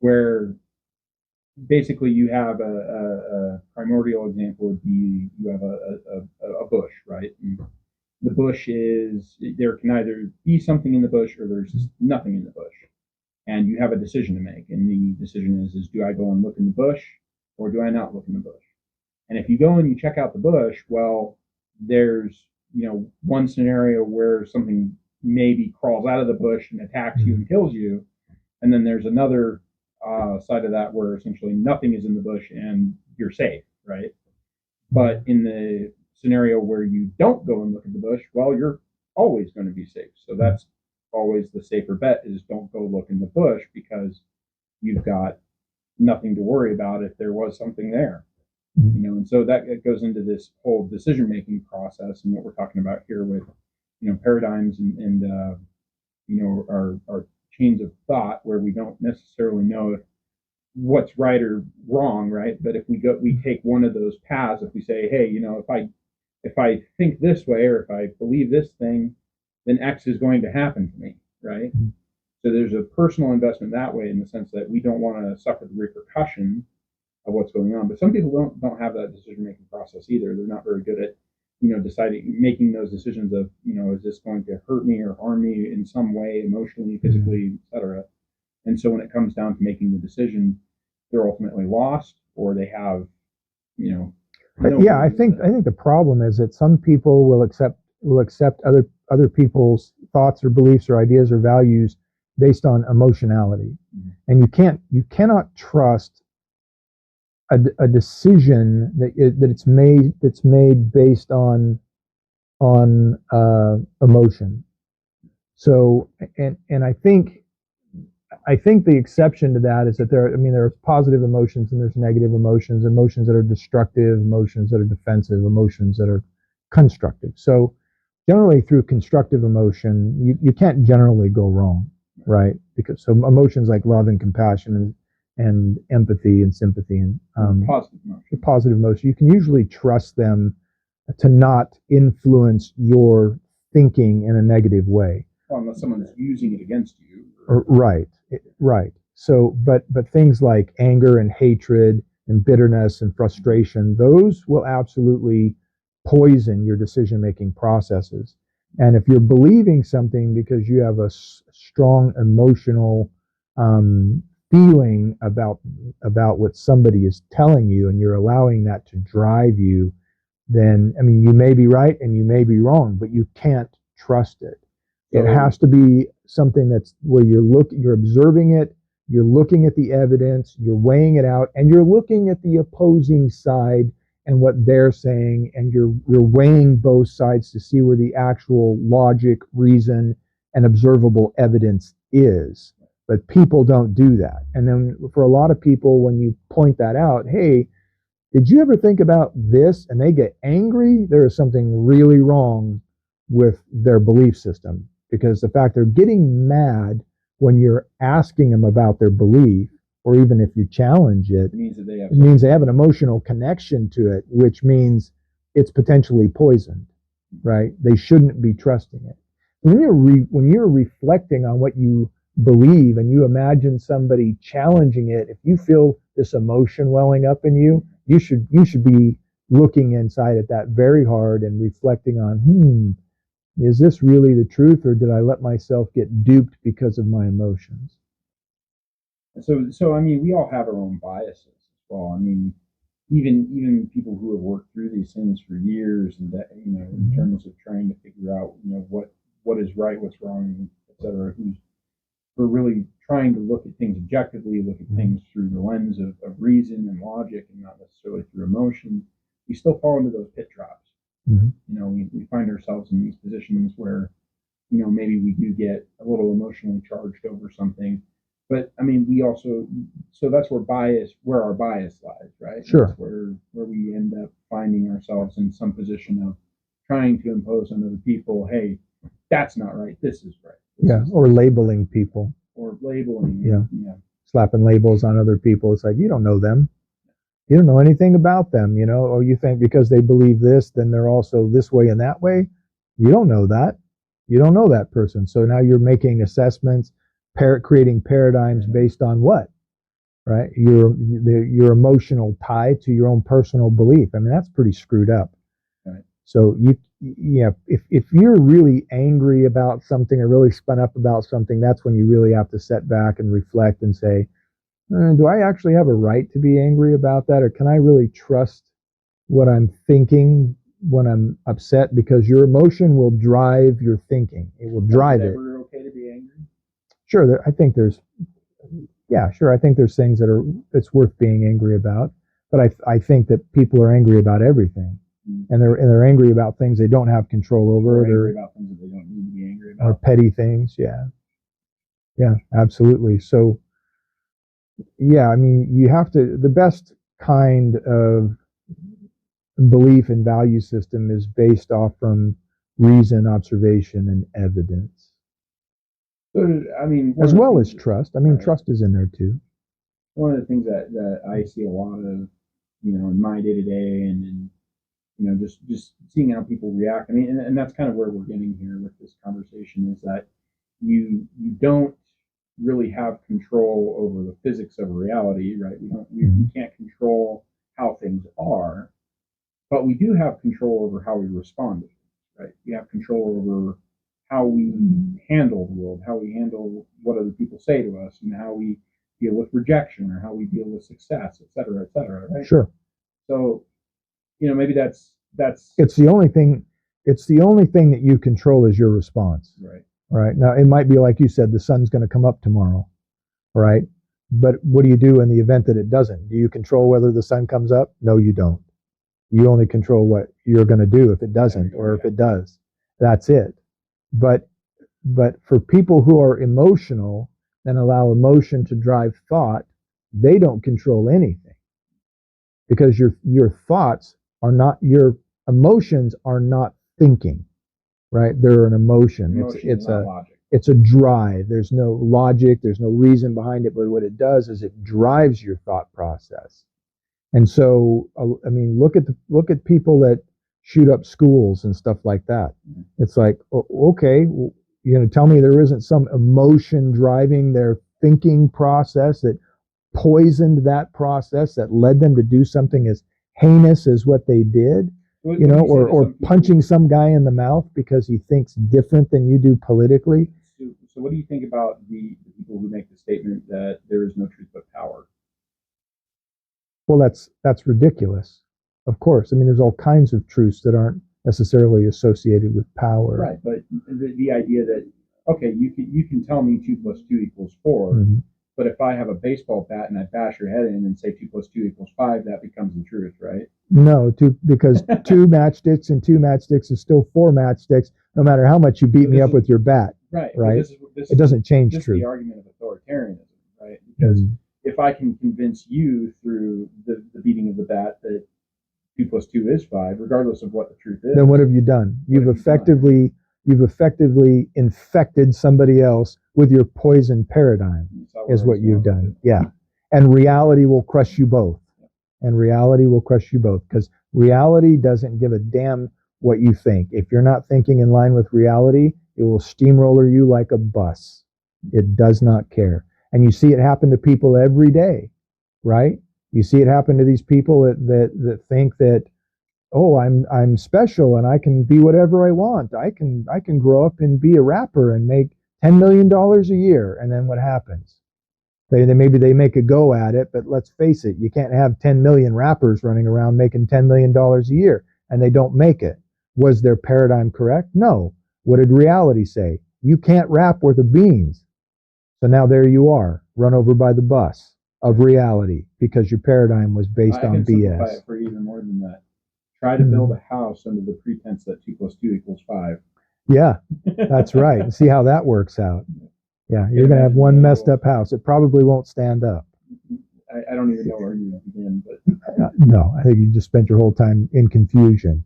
where basically you have a primordial example would be you have a bush, right? And the bush there can either be something in the bush or there's just nothing in the bush, and you have a decision to make, and the decision is do I go and look in the bush or do I not look in the bush? And if you go and you check out the bush, well, there's one scenario where something maybe crawls out of the bush and attacks you and kills you, and then there's another side of that where essentially nothing is in the bush and you're safe, right? But in the scenario where you don't go and look at the bush, well, you're always going to be safe. So that's always the safer bet, is don't go look in the bush, because you've got nothing to worry about if there was something there. And so that it goes into this whole decision-making process, and what we're talking about here with paradigms and our chains of thought, where we don't necessarily know what's right or wrong, right? But if we take one of those paths, if we say, hey, if I think this way, or if I believe this thing, then X is going to happen to me, right? Mm-hmm. So there's a personal investment that way, in the sense that we don't want to suffer the repercussion of what's going on. But some people don't have that decision-making process either. They're not very good at making those decisions of, is this going to hurt me or harm me in some way, emotionally, physically, etc. And so when it comes down to making the decision, they're ultimately lost, or they have, I think the problem is that some people will accept other people's thoughts or beliefs or ideas or values based on emotionality, and you cannot trust a decision that's made based on emotion. So, and I think the exception to that is that there's positive emotions and there's negative emotions that are destructive, emotions that are defensive, emotions that are constructive. So generally through constructive emotion, you can't generally go wrong, right? Because so emotions like love and compassion and empathy and sympathy and positive emotion, you can usually trust them to not influence your thinking in a negative way. Well, unless someone's using it against you. Right. So, but things like anger and hatred and bitterness and frustration, those will absolutely poison your decision-making processes. And if you're believing something because you have a strong emotional feeling about what somebody is telling you, and you're allowing that to drive you, then, you may be right and you may be wrong, but you can't trust it. It has to be something that's where you're observing it, you're looking at the evidence, you're weighing it out, and you're looking at the opposing side and what they're saying, and you're weighing both sides to see where the actual logic, reason, and observable evidence is. But people don't do that. And then for a lot of people, when you point that out, hey, did you ever think about this? And they get angry, there is something really wrong with their belief system. Because the fact they're getting mad when you're asking them about their belief, or even if you challenge it, it means they have an emotional connection to it, which means it's potentially poisoned, right? They shouldn't be trusting it. When you're reflecting on what you believe and you imagine somebody challenging it, if you feel this emotion welling up in you, you should be looking inside at that very hard and reflecting on, Is this really the truth, or did I let myself get duped because of my emotions? So I mean, we all have our own biases as well. I mean, even people who have worked through these things for years, and that, in terms of trying to figure out, what is right, what's wrong, et cetera, we're really trying to look at things objectively, look at things through the lens of reason and logic, and not necessarily through emotion. We still fall into those pit traps. Mm-hmm. We find ourselves in these positions where, maybe we do get a little emotionally charged over something. But I mean, so that's where our bias lies, right? Sure. That's where we end up finding ourselves in some position of trying to impose on other people, hey, that's not right, this is right. Or labeling people. Or labeling. Yeah. Slapping labels on other people. It's like, you don't know them. You don't know anything about them, or you think because they believe this, then they're also this way and that way. You don't know that. You don't know that person. So now you're making assessments, creating paradigms based on what? Right? Your emotional tie to your own personal belief. I mean, that's pretty screwed up. Right. So if you're really angry about something or really spun up about something, that's when you really have to set back and reflect and say, do I actually have a right to be angry about that? Or can I really trust what I'm thinking when I'm upset? Because your emotion will drive your thinking. It will drive it. Is it ever okay to be angry? Sure. I think there's things it's worth being angry about. But I think that people are angry about everything. Mm-hmm. And they're angry about things they don't have control over. They're angry about things that they don't need to be angry about. Or petty things. Yeah. Yeah, absolutely. So, yeah, I mean, the best kind of belief and value system is based off from reason, observation, and evidence. So, I mean, as well as trust. I mean, right. Trust is in there too. One of the things that I see a lot of, in my day to day, and just seeing how people react. I mean, and that's kind of where we're getting here with this conversation, is that you don't really have control over the physics of reality, right? We can't control how things are, but we do have control over how we respond to things, right? We have control over how we handle the world, how we handle what other people say to us, and how we deal with rejection, or how we deal with success, et cetera, right? Sure. So, maybe that's it's the only thing that you control is your response. Right. Right. Now, it might be like you said, the sun's going to come up tomorrow, right? But what do you do in the event that it doesn't? Do you control whether the sun comes up? No, you don't. You only control what you're going to do if it doesn't, or if it does. That's it. But for people who are emotional and allow emotion to drive thought, they don't control anything, because your thoughts are not, your emotions are not thinking. Right? They're an emotion. It's a drive. There's no logic. There's no reason behind it. But what it does is it drives your thought process. And so, I mean, look at people that shoot up schools and stuff like that. It's like, okay, you're going to tell me there isn't some emotion driving their thinking process that poisoned that process, that led them to do something as heinous as what they did? Or punching some guy in the mouth because he thinks different than you do politically. So what do you think about the people who make the statement that there is no truth but power? Well, that's ridiculous. Of course. I mean, there's all kinds of truths that aren't necessarily associated with power. Right, but the idea that, okay, you can tell me 2 + 2 = 4, mm-hmm. But if I have a baseball bat and I bash your head in and say 2 + 2 = 5, that becomes the truth, right? No, because 2 matchsticks and 2 matchsticks is still 4 matchsticks, no matter how much you beat me up with your bat. Right. Right. It doesn't change truth. This is the argument of authoritarianism, right? Because if I can convince you through the beating of the bat that 2 + 2 is 5, regardless of what the truth is, then what have you done? You've effectively infected somebody else with your poison paradigm, is what you've done. Yeah. And reality will crush you both. And reality will crush you both, because reality doesn't give a damn what you think. If you're not thinking in line with reality, it will steamroller you like a bus. It does not care. And you see it happen to people every day, right? You see it happen to these people that think that, oh, I'm special and I can be whatever I want. I can grow up and be a rapper and make $10 million a year. And then what happens? They maybe they make a go at it, but let's face it, you can't have 10 million rappers running around making $10 million a year and they don't make it. Was their paradigm correct? No. What did reality say? You can't rap worth of beans. So now there you are, run over by the bus of reality because your paradigm was based on BS. Simplify it for even more than that. Try to build a house under the pretense that 2 + 2 = 5. Yeah, that's right. And see how that works out. Yeah, you're going to have one messed up house. It probably won't stand up. I don't even know where you begin, but no, I think you just spent your whole time in confusion.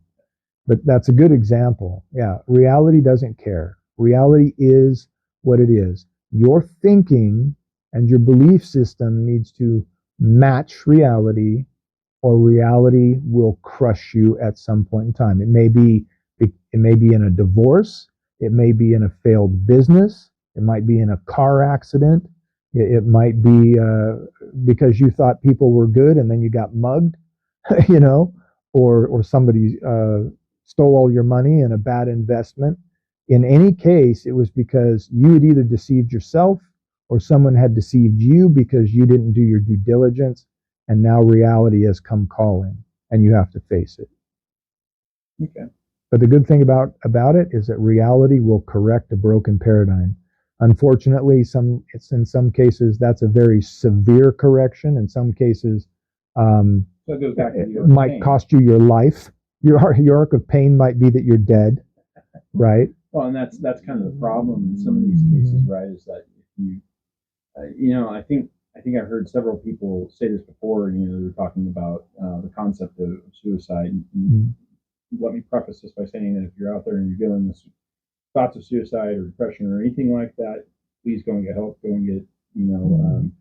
But that's a good example. Yeah, reality doesn't care. Reality is what it is. Your thinking and your belief system needs to match reality, or reality will crush you at some point in time. It may be in a divorce, it may be in a failed business, it might be in a car accident, it might be because you thought people were good and then you got mugged, or somebody stole all your money in a bad investment. In any case, it was because you had either deceived yourself or someone had deceived you because you didn't do your due diligence, and now reality has come calling and you have to face it. Okay. But the good thing about it is that reality will correct a broken paradigm. Unfortunately, in some cases that's a very severe correction. In some cases, so it goes back to it might cost you your life. Your arc of pain might be that you're dead, right? Well, and that's kind of the problem in some of these cases, right? Is that if you, I think I've heard several people say this before. They were talking about the concept of suicide. And let me preface this by saying that if you're out there and you're dealing with thoughts of suicide or depression or anything like that, please go and get help. Go and get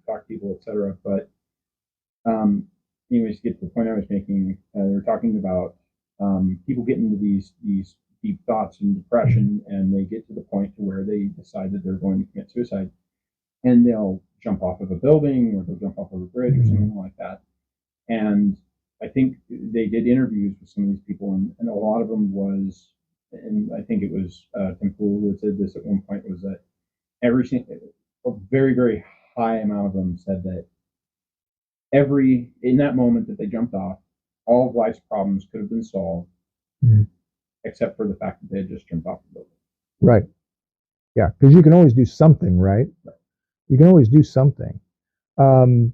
talk to people, etc. But anyways, to get to the point I was making, they were talking about people get into these deep thoughts and depression, and they get to the point to where they decide that they're going to commit suicide, and they'll jump off of a building or they'll jump off of a bridge or something like that. And I think they did interviews with some of these people, and a lot of them was, and I think it was Tim Pool who had said this at one point, was that a very, very high amount of them said that in that moment that they jumped off, all of life's problems could have been solved, except for the fact that they had just jumped off the building. Right. Yeah, because you can always do something, right? You can always do something. That's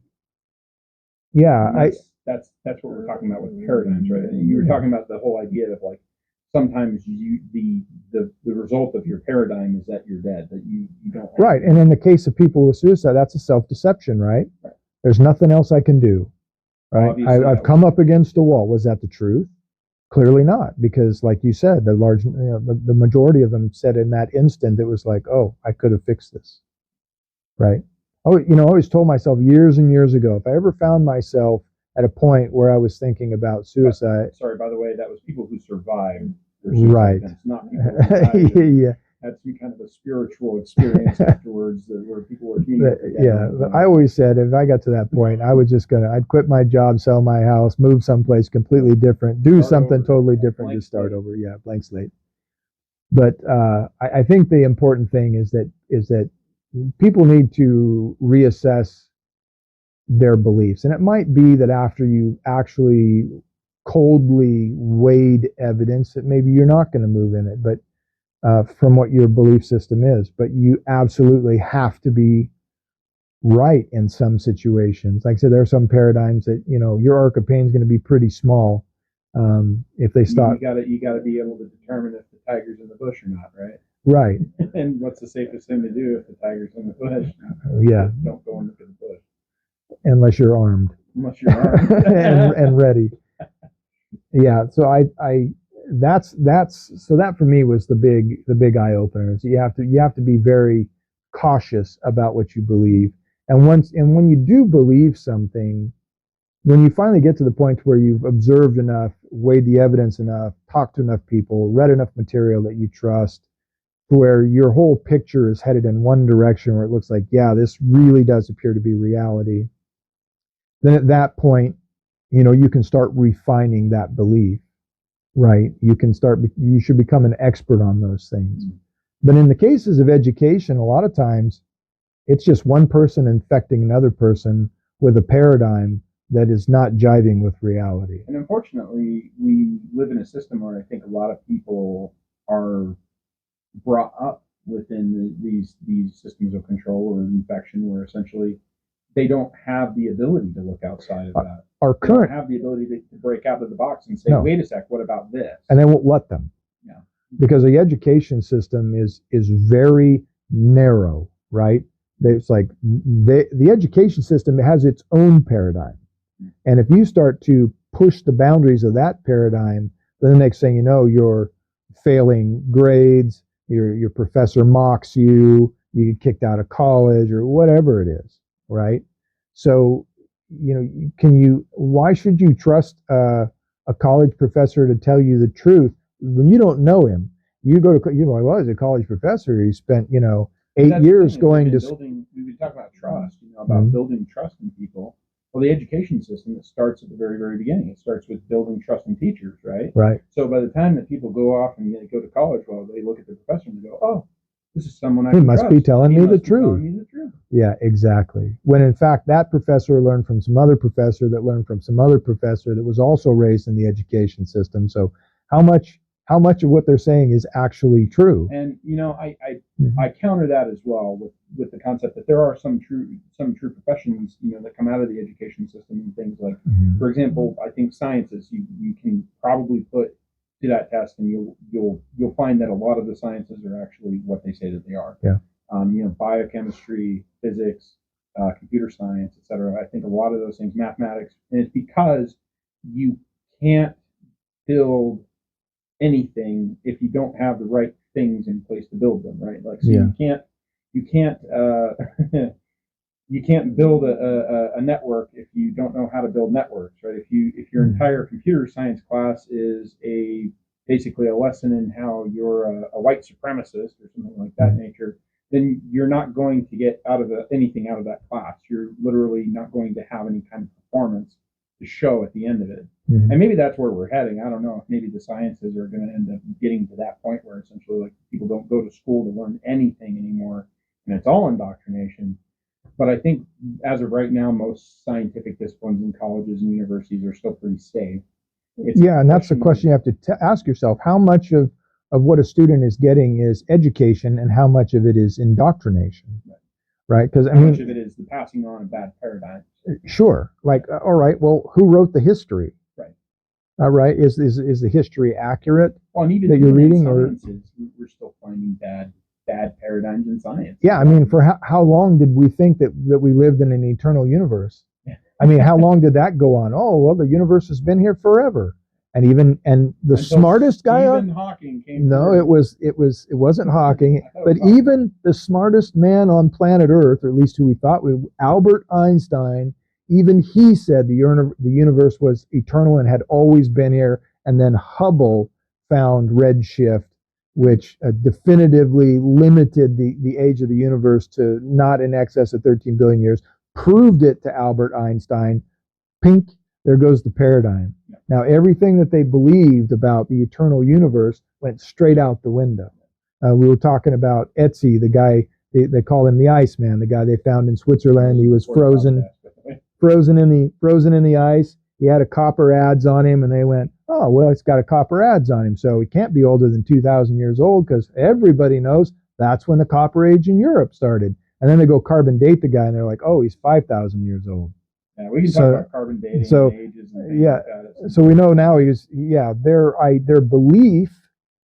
what we're talking about with paradigms, right? And you were talking about the whole idea of like sometimes the result of your paradigm is that you're dead, that you don't. Right, and in the case of people with suicide, that's a self-deception, right? There's nothing else I can do, right? I've come up against a wall. Was that the truth? Clearly not, because like you said, the majority of them said in that instant it was like, oh, I could have fixed this, right? Oh, I always told myself years and years ago, if I ever found myself at a point where I was thinking about suicide. Sorry, by the way, that was people who survived. Right. It's not people who died had some kind of a spiritual experience afterwards where people were communicating. Yeah, I always said if I got to that point, I'd quit my job, sell my house, move someplace completely different, do something totally different to start over. Yeah, blank slate. But I think the important thing is that people need to reassess their beliefs. And it might be that after you actually coldly weighed evidence that maybe you're not going to move in it, but from what your belief system is. But you absolutely have to be right in some situations. Like I said, there are some paradigms that, your arc of pain is going to be pretty small if they stop. You got to be able to determine if the tiger's in the bush or not, right? Right. And what's the safest thing to do if the tiger's in the bush? Yeah. Don't go into the bush. Unless you're armed. Unless you're armed. and ready. Yeah. So so that for me was the big eye opener. So you have to be very cautious about what you believe. And when you do believe something, when you finally get to the point where you've observed enough, weighed the evidence enough, talked to enough people, read enough material that you trust, where your whole picture is headed in one direction, where it looks like, yeah, this really does appear to be reality, then at that point, you can start refining that belief. right? You should become an expert on those things. Mhm. But in the cases of education, a lot of times it's just one person infecting another person with a paradigm that is not jiving with reality. And unfortunately, we live in a system where I think a lot of people are brought up within these systems of control or infection, where essentially they don't have the ability to look outside of that. Our They don't current, have the ability to break out of the box and say, No. "Wait a sec, what about this?" and they won't let them. Yeah. Because the education system is very narrow, right? It's like the education system has its own paradigm. And if you start to push the boundaries of that paradigm, then the next thing you know, you're failing grades, your professor mocks you, you get kicked out of college or whatever it is, right? So, why should you trust a college professor to tell you the truth when you don't know him? You go to, you're like, well, he's a college professor. He spent, 8 years going to. We've been talking about trust, about building trust in people. Well, the education system, it starts at the very, very beginning. It starts with building trust in teachers, right? Right. So by the time that people go off and they go to college, well, they look at the professor and they go, "Oh, this is someone I He can must trust. be telling He me must the be truth." telling me the truth. Yeah, exactly. When in fact that professor learned from some other professor that learned from some other professor that was also raised in the education system. So how much of what they're saying is actually true? And I counter that as well with the concept that there are some true professions that come out of the education system, and things like, for example, I think sciences you can probably put to that test, and you'll find that a lot of the sciences are actually what they say that they are. Yeah. Biochemistry, physics, computer science, etc. I think a lot of those things, mathematics, and it's because you can't build anything if you don't have the right things in place to build them, right? Like, so Yeah. you can't you can't build a network if you don't know how to build networks, right? If your entire computer science class is basically a lesson in how you're a white supremacist or something like that nature, then you're not going to get anything out of that class. You're literally not going to have any kind of performance to show at the end of it. And maybe that's where we're heading. I don't know if maybe the sciences are going to end up getting to that point where essentially, like, people don't go to school to learn anything anymore, and it's all indoctrination. But I think as of right now, most scientific disciplines in colleges and universities are still pretty safe. And that's the question you have to ask yourself. How much of what a student is getting is education, and how much of it is indoctrination? Right? Because how much of it is the passing on of bad paradigms? Sure. Like, all right, well, who wrote the history? Right. All right. Is the history accurate? Well, and even that you're reading, or we're still finding bad paradigms in science. Yeah, I mean, for how long did we think that we lived in an eternal universe? I mean, how long did that go on? Oh, well, the universe has been here forever. And the Until smartest guy. Stephen Hawking came. No, through. it wasn't Hawking, but even the smartest man on planet Earth, or at least who we thought Albert Einstein, even he said the universe was eternal and had always been here. And then Hubble found redshift, which definitively limited the age of the universe to not in excess of 13 billion years, proved it to Albert Einstein. Pink, there goes the paradigm. Yeah. Now, everything that they believed about the eternal universe went straight out the window. We were talking about Ötzi, the guy, they call him the Iceman, the guy they found in Switzerland. He was frozen in the ice. He had a copper adze on him, and they went, oh, well, it's got a copper adze on him, so he can't be older than 2,000 years old, because everybody knows that's when the Copper Age in Europe started. And then they go carbon date the guy, and they're like, oh, he's 5,000 years old. Yeah, we can talk about carbon dating and ages and things like that. So we know now their belief,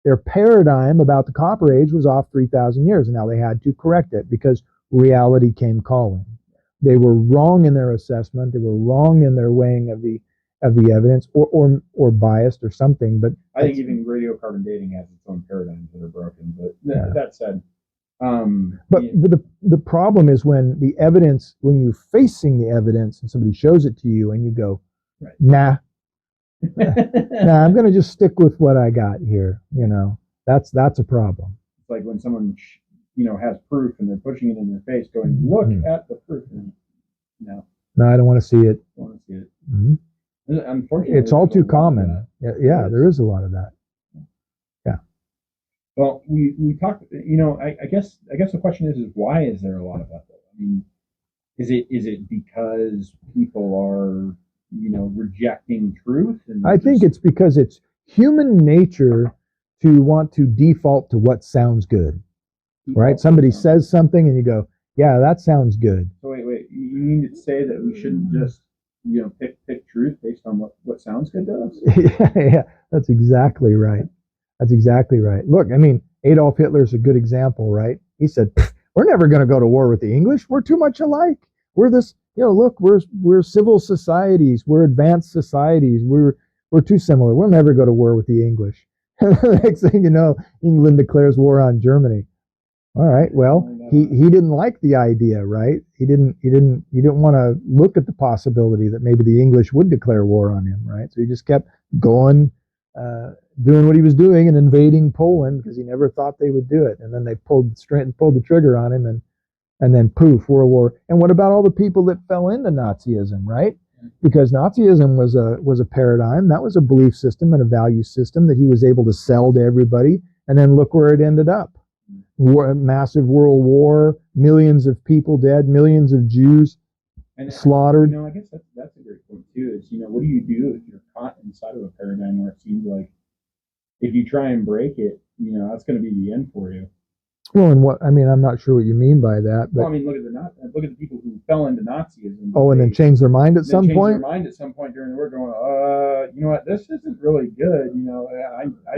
their paradigm about the Copper Age was off 3,000 years, and now they had to correct it because reality came calling. They were wrong in their assessment. They were wrong in their weighing of the evidence, or biased or something. But I think even radiocarbon dating has its own paradigms that are broken. But that said, but the problem is when you're facing the evidence and somebody shows it to you and you go, right. nah, I'm going to just stick with what I got here. That's a problem. It's like when someone has proof and they're pushing it in their face, going, look at the proof. And, no, I don't want to see it. I don't want to see it. Mm-hmm. Unfortunately, It's all there's a too lot of common. that. Yeah, there is a lot of that. Well, we talked. I guess the question is why is there a lot of that? Though? I mean, is it because people are rejecting truth and I think it's because it's human nature to want to default to what sounds good, right? Somebody says something and you go, yeah, that sounds good. So wait. You mean to say that we shouldn't just pick truth based on what sounds good to us? Yeah, that's exactly right. That's exactly right. Look, I mean, Adolf Hitler's a good example, right? He said, "We're never going to go to war with the English. We're too much alike. We're this, look, we're civil societies. We're advanced societies. We're too similar. We'll never go to war with the English." Next thing you know, England declares war on Germany. All right. Well, he didn't like the idea, right? He didn't want to look at the possibility that maybe the English would declare war on him, right? So he just kept going, doing what he was doing and invading Poland because he never thought they would do it. And then they pulled the trigger on him, and then poof, World War. And what about all the people that fell into Nazism, right? Because Nazism was a paradigm, that was a belief system and a value system that he was able to sell to everybody. And then look where it ended up. Massive world war, millions of people dead, millions of Jews slaughtered. I guess that's a great point too. Is what do you do if you're caught inside of a paradigm where it seems like if you try and break it, that's going to be the end for you. Well, I'm not sure what you mean by that. But well, I mean, look at the people who fell into Nazism. Oh, and then changed their mind at some point. Their mind at some point during the war, going, you know what, this isn't really good.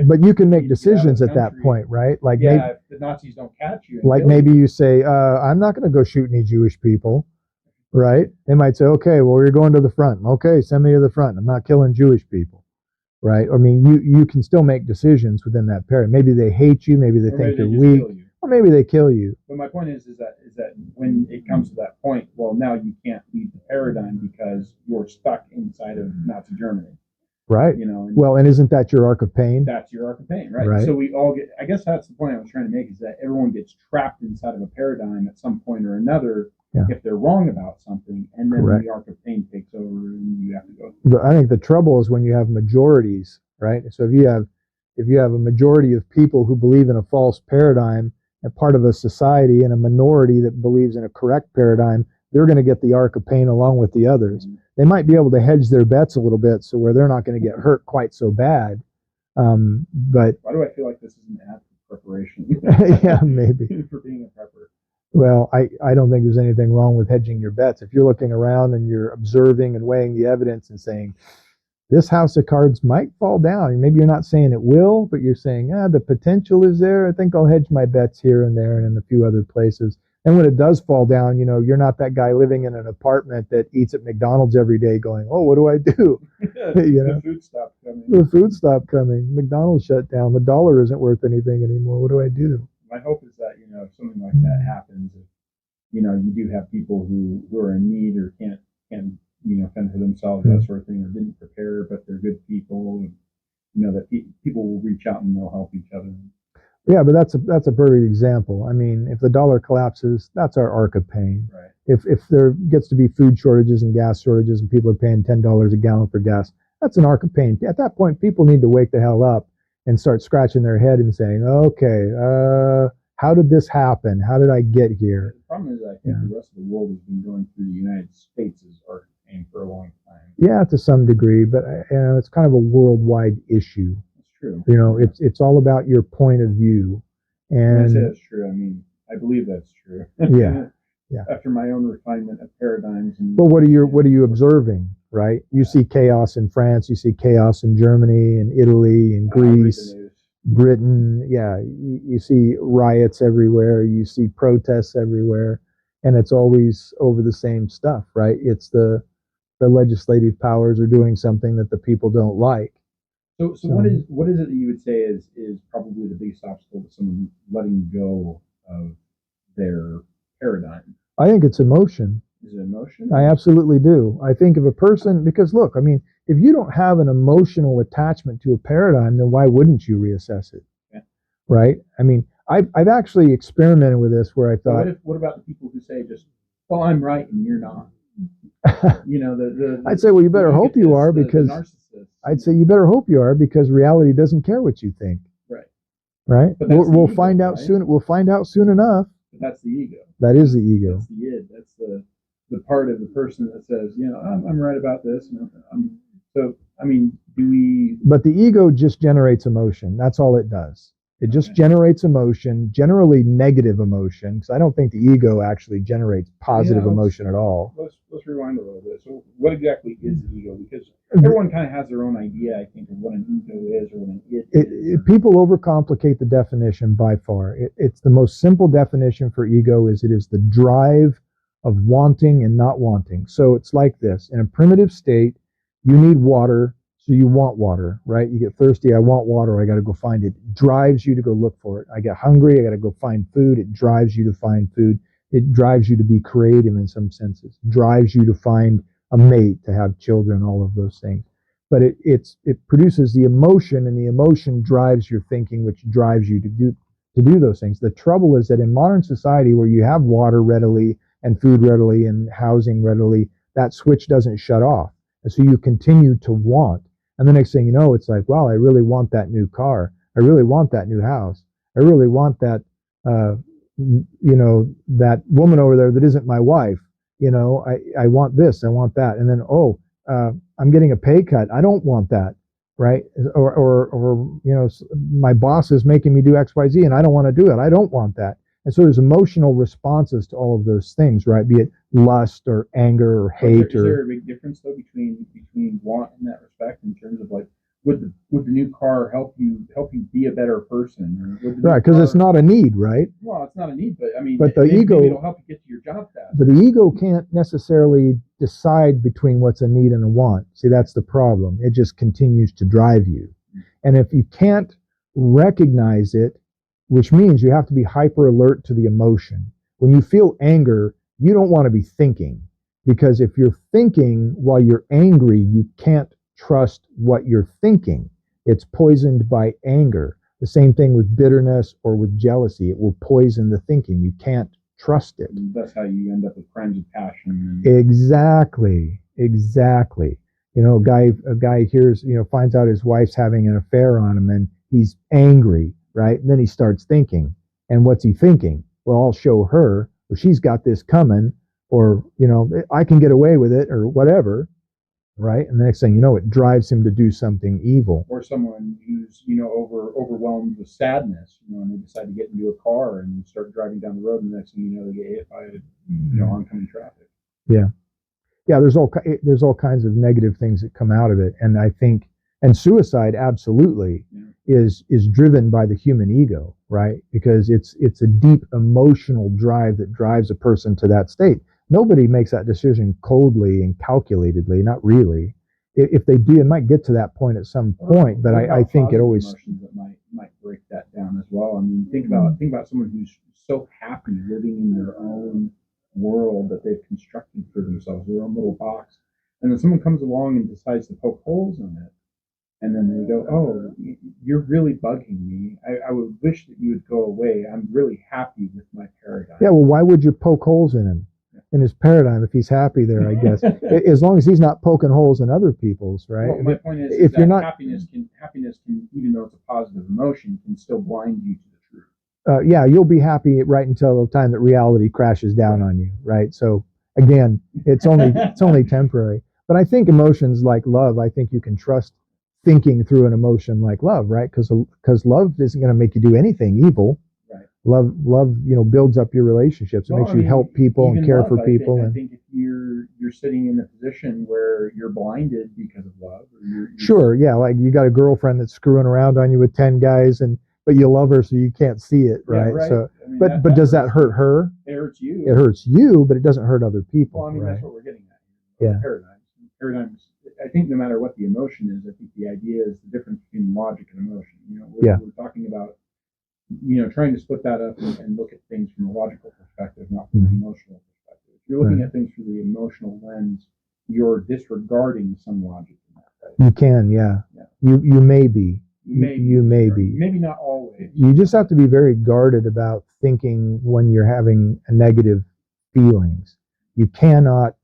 But you can make decisions at that point, right? Like, maybe, if the Nazis don't catch you. Like maybe you say, I'm not going to go shoot any Jewish people, right? They might say, okay, well, you're going to the front. Okay, send me to the front. I'm not killing Jewish people. Right? I mean, you can still make decisions within that period. Maybe they hate you. Maybe they think you're weak. Or maybe they kill you. But my point is that when it comes to that point, well, now you can't leave the paradigm because you're stuck inside of Nazi Germany. Right. And isn't that your arc of pain? That's your arc of pain, right? So we all get. I guess that's the point I was trying to make, is that everyone gets trapped inside of a paradigm at some point or another. Yeah. If they're wrong about something, and then the arc of pain takes over, and you have to go. But I think the trouble is when you have majorities, right? So if you have a majority of people who believe in a false paradigm, and part of a society, and a minority that believes in a correct paradigm, they're going to get the arc of pain along with the others. Mm-hmm. They might be able to hedge their bets a little bit, so where they're not going to get hurt quite so bad. But why do I feel like this is an ad for preparation? Yeah, maybe for being a prepper. Well, I don't think there's anything wrong with hedging your bets. If you're looking around and you're observing and weighing the evidence and saying, this house of cards might fall down. Maybe you're not saying it will, but you're saying, the potential is there. I think I'll hedge my bets here and there and in a few other places. And when it does fall down, you're not that guy living in an apartment that eats at McDonald's every day going, oh, what do I do? The food stopped coming. The food stopped coming. McDonald's shut down. The dollar isn't worth anything anymore. What do I do? My hope is that, if something like that happens, if, you do have people who are in need or can't fend for themselves, that sort of thing, or didn't prepare, but they're good people, and, that people will reach out and they'll help each other. Yeah, but that's a perfect example. I mean, if the dollar collapses, that's our arc of pain. Right. If there gets to be food shortages and gas shortages and people are paying $10 a gallon for gas, that's an arc of pain. At that point, people need to wake the hell up and start scratching their head and saying, okay, how did this happen? How did I get here? The problem is, I think the rest of the world has been going through the United States' arc of pain for a long time. Yeah, to some degree, but it's kind of a worldwide issue. That's true. It's all about your point of view. And when I say that's true, I mean, I believe that's true. Yeah. Yeah. After my own refinement of paradigms. But what are you observing, right? You see chaos in France, you see chaos in Germany and Italy and Greece, Britain. Yeah, you see riots everywhere, you see protests everywhere, and it's always over the same stuff, right? It's the legislative powers are doing something that the people don't like. So what is it that you would say is probably the biggest obstacle to someone letting go of their paradigm? I think it's emotion. Is it emotion? I absolutely do. I think of a person, because look, I mean, if you don't have an emotional attachment to a paradigm, then why wouldn't you reassess it? Yeah. Right? I mean, I've actually experimented with this where I thought. What about the people who say just, well, I'm right and you're not? You know, I'd say, well, you better hope you are, the because narcissist. I'd say you better hope you are, because reality doesn't care what you think. Right. Right? But that's We'll the ego, find out right? soon. We'll find out soon enough. But that's the ego. That is the ego. That's the id. That's the part of the person that says, you know, I'm right about this. So, I mean, do we? But the ego just generates emotion. That's all it does. It just generates emotion, generally negative emotion, because I don't think the ego actually generates positive emotion at all. Let's rewind a little bit. So, what exactly is the ego? Because everyone kind of has their own idea, I think, of what an ego is or what an id is. People overcomplicate the definition by far. It's the most simple definition for ego is it is the drive of wanting and not wanting. So it's like this. In a primitive state, you need water, so you want water, right? You get thirsty, I want water, I got to go find it. It drives you to go look for it. I get hungry, I got to go find food. It drives you to find food. It drives you to be creative in some senses. It drives you to find a mate, to have children, all of those things. But it produces the emotion, and the emotion drives your thinking, which drives you to do those things. The trouble is that in modern society, where you have water readily and food readily and housing readily, that switch doesn't shut off. And so you continue to want. And the next thing you know, it's like, wow, I really want that new car. I really want that new house. I really want that, that woman over there that isn't my wife. I want this, I want that. And then, I'm getting a pay cut. I don't want that, right? Or my boss is making me do X, Y, Z, and I don't want to do it. I don't want that. And so there's emotional responses to all of those things, right? Be it lust or anger or hate. Is there a big difference though between want in that respect, in terms of like, would the new car help you be a better person? Right, because it's not a need, right? Well, it's not a need, but I mean, but the ego, maybe it'll help you get to your job faster. But the ego can't necessarily decide between what's a need and a want. See, that's the problem. It just continues to drive you. And if you can't recognize it, which means you have to be hyper alert to the emotion. When you feel anger, you don't want to be thinking, because if you're thinking while you're angry, you can't trust what you're thinking. It's poisoned by anger. The same thing with bitterness or with jealousy. It will poison the thinking. You can't trust it. That's how you end up with crimes of passion. Exactly. A guy hears, finds out his wife's having an affair on him, and he's angry, right? And then he starts thinking. And what's he thinking? Well, I'll show her, or she's got this coming, or, I can get away with it, or whatever, right? And the next thing you know, it drives him to do something evil. Or someone who's, overwhelmed with sadness, and they decide to get into a car and start driving down the road, and the next thing you know, they get hit by, oncoming traffic. Yeah. There's all kinds of negative things that come out of it, and I think, and suicide absolutely is driven by the human ego, right? Because it's a deep emotional drive that drives a person to that state. Nobody makes that decision coldly and calculatedly, not really. If they do, it might get to that point at some point, but I think it always emotions that might break that down as well. I mean, think about someone who's so happy living in their own world that they've constructed for themselves, their own little box, and then someone comes along and decides to poke holes in it, and then they go, "Oh, you're really bugging me. I would wish that you would go away. I'm really happy with my paradigm." Yeah, well, why would you poke holes in him? In his paradigm, if he's happy there, I guess, as long as he's not poking holes in other people's, right? Well, my point is, if you're not, happiness can, even though it's a positive emotion, can still blind you to the truth. You'll be happy right until the time that reality crashes down on you, right? So again, it's only temporary. But I think emotions like love, I think you can trust thinking through an emotion like love, right? Because love isn't going to make you do anything evil. Love, builds up your relationships. It makes you help people and care for people. I think if you're sitting in a position where you're blinded because of love, or sure, yeah, like you got a girlfriend that's screwing around on you with 10 guys, but you love her, so you can't see it, right? Yeah, right. So, but does that hurt her? It hurts you. It hurts you, but it doesn't hurt other people. Well, I mean, right? That's what we're getting at. Yeah. Paradigms. I think no matter what the emotion is, I think the idea is the difference between logic and emotion. We're talking about, trying to split that up and look at things from a logical perspective, not from an emotional perspective. If you're looking at things through the emotional lens, you're disregarding some logic in that. Right? You can, yeah. You may be. You may be. Maybe not always. You just have to be very guarded about thinking when you're having a negative feelings. You cannot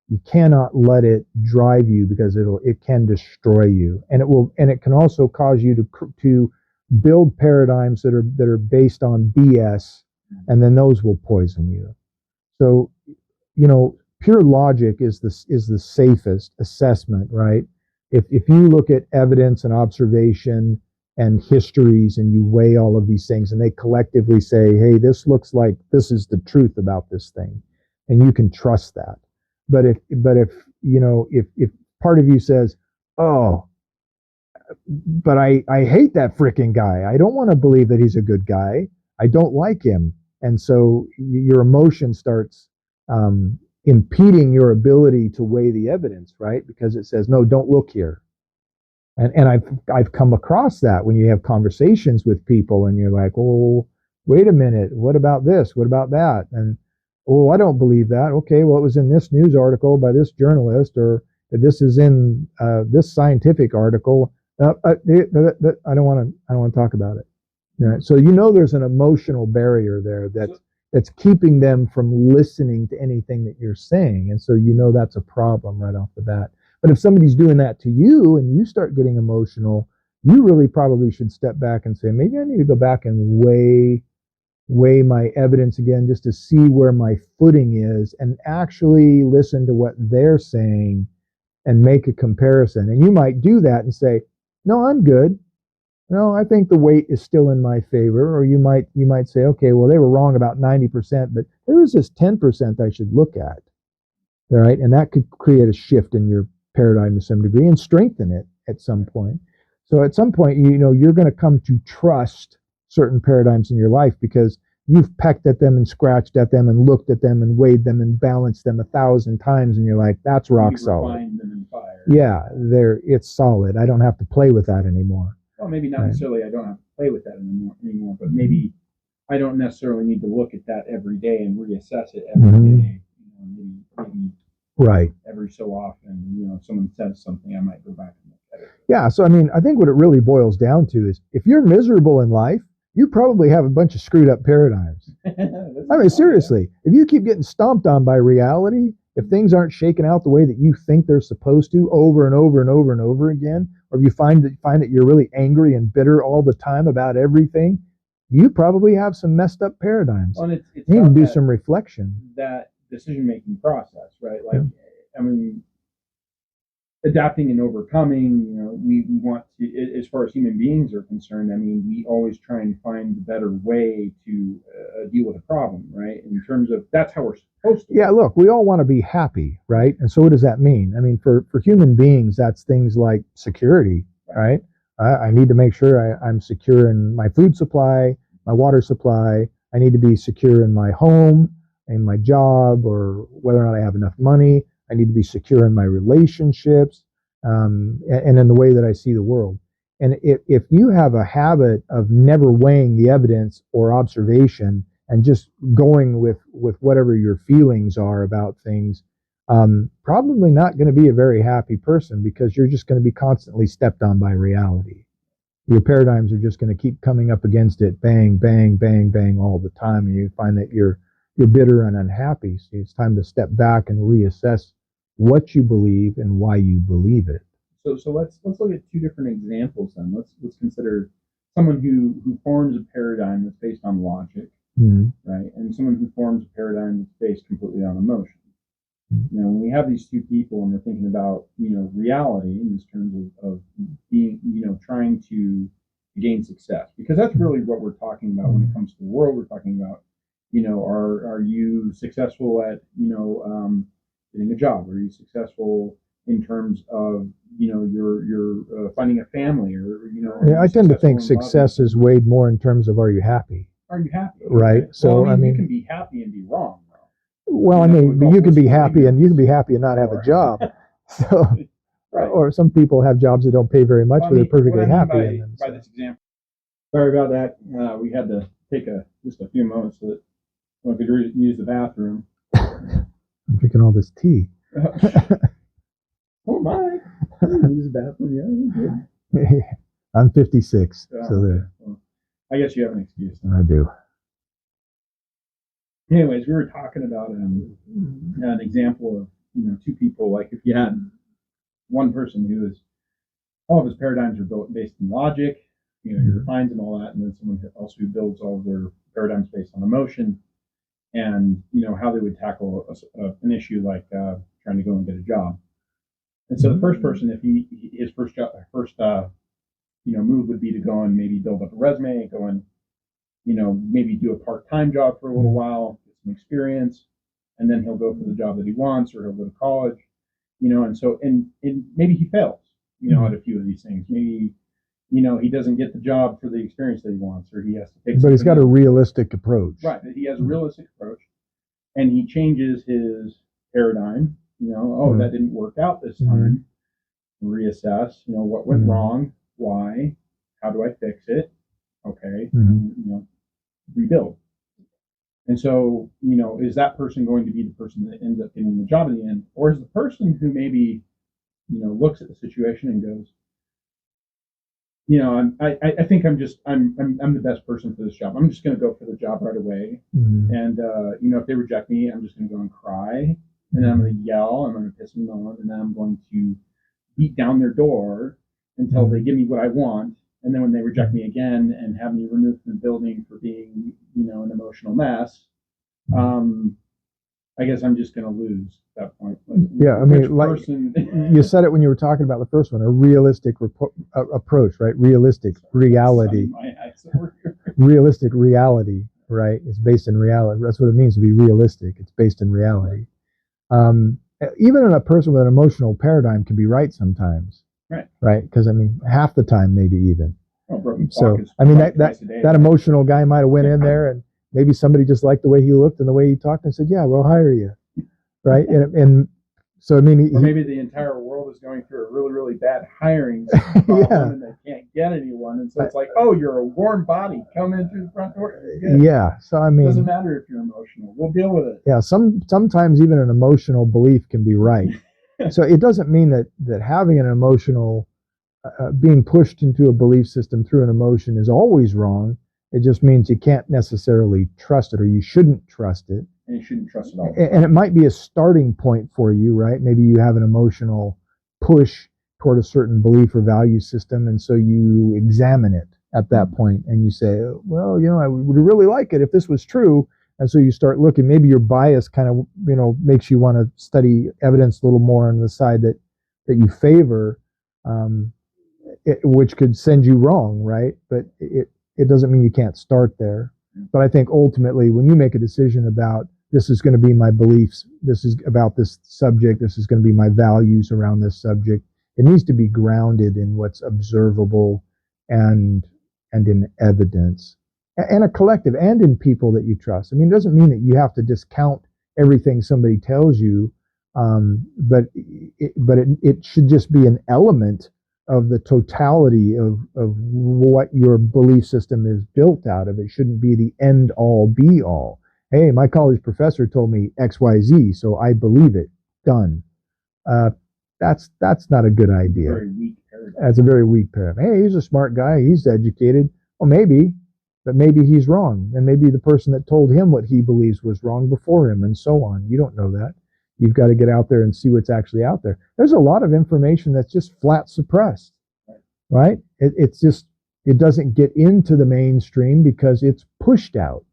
you cannot let it drive you because it can destroy you, and it can also cause you to build paradigms that are based on BS, and then those will poison you. So, pure logic is the safest assessment, right? If you look at evidence and observation and histories and you weigh all of these things and they collectively say, hey, this looks like this is the truth about this thing, and you can trust that. But if part of you says, oh, but I hate that freaking guy. I don't want to believe that he's a good guy. I don't like him. And so your emotion starts impeding your ability to weigh the evidence, right? Because it says, no, don't look here. And I've come across that when you have conversations with people and you're like, oh, wait a minute, what about this? What about that? And oh, I don't believe that. Okay, well, it was in this news article by this journalist, or this is in this scientific article. I don't want to talk about it. Right? So there's an emotional barrier there that's keeping them from listening to anything that you're saying, and so that's a problem right off the bat. But if somebody's doing that to you and you start getting emotional, you really probably should step back and say, maybe I need to go back and weigh my evidence again just to see where my footing is and actually listen to what they're saying and make a comparison. And you might do that and say, no, I'm good. No, I think the weight is still in my favor. Or you might say, okay, well, they were wrong about 90%, but there is this 10% I should look at. All right. And that could create a shift in your paradigm to some degree and strengthen it at some point. So at some point, you're going to come to trust certain paradigms in your life because you've pecked at them and scratched at them and looked at them and weighed them and balanced them 1,000 times, and you're like, that's rock solid. Them in fire. Yeah, it's solid. I don't have to play with that anymore. Well, maybe not necessarily I don't have to play with that anymore, but maybe I don't necessarily need to look at that every day and reassess it every day. Maybe right. Every so often, if someone says something, I might go back and look at it. Yeah, so I think what it really boils down to is if you're miserable in life, you probably have a bunch of screwed up paradigms. Seriously, if you keep getting stomped on by reality, if things aren't shaken out the way that you think they're supposed to over and over and over and over again, or if you find that you're really angry and bitter all the time about everything, you probably have some messed up paradigms. Well, you need to do some reflection. That decision-making process, right? Like, adapting and overcoming, we want to, as far as human beings are concerned, we always try and find the better way to deal with a problem, right? In terms of, that's how we're supposed to. Yeah, look, we all want to be happy, right? And so what does that mean? For human beings, that's things like security, right? I need to make sure I'm secure in my food supply, my water supply. I need to be secure in my home, in my job, or whether or not I have enough money. I need to be secure in my relationships and in the way that I see the world. And if you have a habit of never weighing the evidence or observation and just going with whatever your feelings are about things, probably not going to be a very happy person because you're just going to be constantly stepped on by reality. Your paradigms are just going to keep coming up against it, bang, bang, bang, bang, all the time. And you find that you're bitter and unhappy. So it's time to step back and reassess what you believe and why you believe it. So let's look at two different examples then. Let's consider someone who forms a paradigm that's based on logic, right, and someone who forms a paradigm that's based completely on emotion. When we have these two people and we're thinking about reality in this terms of being trying to gain success, because that's really what we're talking about when it comes to the world. We're talking about are you successful at getting a job? Are you successful in terms of you're finding a family, or I tend to think success is weighed more in terms of are you happy? Are you happy? Right. So you can be happy and be wrong. Well, you can be happy and not have a job. So, right. Or some people have jobs that don't pay very much, but they're perfectly happy in them. By this example, sorry about that. We had to take just a few moments so that I could use the bathroom. I'm drinking all this tea. Oh my! Use the bathroom, yeah. I'm 56, so there. Well, I guess you have an excuse. I do. Anyways, we were talking about an example two people, like if you had one person who is all of his paradigms are built based in logic, your defines and all that, and then someone else who builds all of their paradigms based on emotion, and how they would tackle an issue like trying to go and get a job. And so the first person, if his first move would be to go and maybe build up a resume, go and maybe do a part-time job for a little while, get some experience, and then he'll go for the job that he wants, or he'll go to college, and so and maybe he fails, at a few of these things. Maybe he doesn't get the job for the experience that he wants, or he has to take. But he's got a realistic approach. Right. He has a realistic approach, and he changes his paradigm. That didn't work out this time. Reassess. What went wrong? Why? How do I fix it? Okay. Rebuild. And so, is that person going to be the person that ends up getting the job in the end, or is the person who maybe, looks at the situation and goes, I think I'm the bst person for this job. I'm just going to go for the job right away. And, if they reject me, I'm just going to go and cry, and then I'm going to yell, I'm going to piss them off, and then I'm going to beat down their door until they give me what I want. And then when they reject me again and have me removed from the building for being, an emotional mess, I guess I'm just going to lose at that point. You said it when you were talking about the first one, a realistic approach, right? Realistic reality. Realistic reality, right? It's based in reality. That's what it means to be realistic. It's based in reality. Even a person with an emotional paradigm can be right sometimes. Right. Because half the time, maybe even. So that emotional guy might have went in there, and maybe somebody just liked the way he looked and the way he talked and said, "Yeah, we'll hire you." Right. And so or maybe the entire world is going through a really, really bad hiring problem, and they can't get anyone, and so it's like, "Oh, you're a warm body. Come in through the front door." Yeah. So it doesn't matter if you're emotional. We'll deal with it. Yeah. Sometimes even an emotional belief can be right. So it doesn't mean that having an emotional being pushed into a belief system through an emotion is always wrong. It just means you can't necessarily trust it, or you shouldn't trust it. And you shouldn't trust it all. And it might be a starting point for you, right? Maybe you have an emotional push toward a certain belief or value system, and so you examine it at that point, and you say, well, I would really like it if this was true. And so you start looking. Maybe your bias kind of, makes you want to study evidence a little more on the side that you favor, which could send you wrong, right? But it doesn't mean you can't start there. But I think ultimately, when you make a decision about this is going to be my beliefs, this is about this subject, this is going to be my values around this subject, it needs to be grounded in what's observable and in evidence, and a collective, and in people that you trust. It doesn't mean that you have to discount everything somebody tells you, but it should just be an element of the totality of what your belief system is built out of. It shouldn't be the end all be all. Hey, my college professor told me XYZ, so I believe it. Done. That's not a good idea. Very weak paradigm. That's a very weak paradigm. Hey, he's a smart guy. He's educated. Well, maybe, but maybe he's wrong. And maybe the person that told him what he believes was wrong before him, and so on. You don't know that. You've got to get out there and see what's actually out there. There's a lot of information that's just flat suppressed, right? It doesn't get into the mainstream because it's pushed out.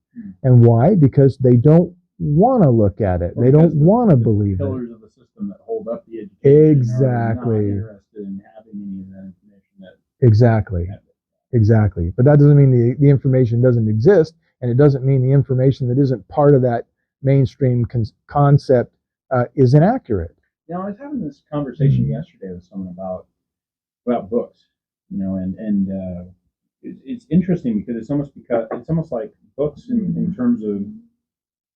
And why? Because they don't want to look at it. They don't want to believe it. Pillars of the system that hold up the education exactly. are not interested in having any of that information. Exactly. But that doesn't mean the information doesn't exist, and it doesn't mean the information that isn't part of that mainstream concept is inaccurate. I was having this conversation yesterday with someone about books, and it's interesting because it's almost like books in terms of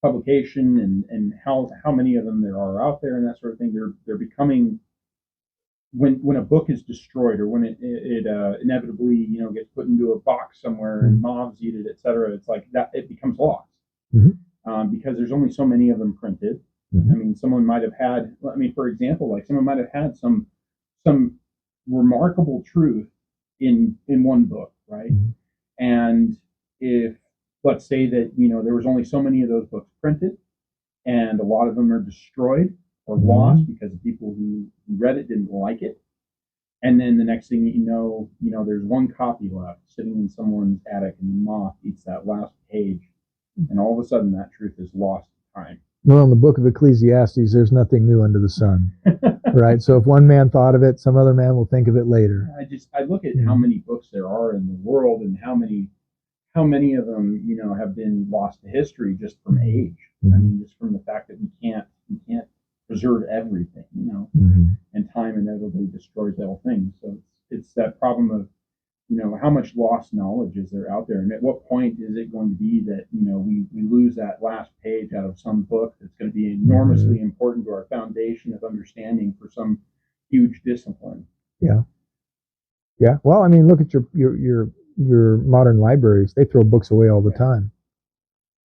publication and how many of them there are out there and that sort of thing. They're becoming, when a book is destroyed, or when it inevitably gets put into a box somewhere and moths eat it, etc. It's like that, it becomes lost because there's only so many of them printed. Someone might have had, for example, like someone might have had some remarkable truth in one book, right? And if, let's say that there was only so many of those books printed, and a lot of them are destroyed, or lost because the people who read it didn't like it. And then the next thing you know, there's one copy left sitting in someone's attic, and the moth eats that last page, and all of a sudden that truth is lost to time. Well, in the book of Ecclesiastes, there's nothing new under the sun, right? So if one man thought of it, some other man will think of it later. I look at how many books there are in the world, and how many of them, you know, have been lost to history just from age. I mean, just from the fact that we can't preserve everything, you know, and time inevitably destroys all things. So it's that problem of, you know, how much lost knowledge is there out there, and at what point is it going to be that, you know, we lose that last page out of some book that's going to be enormously important to our foundation of understanding for some huge discipline. Yeah. Well, I mean, look at your modern libraries. They throw books away all the time,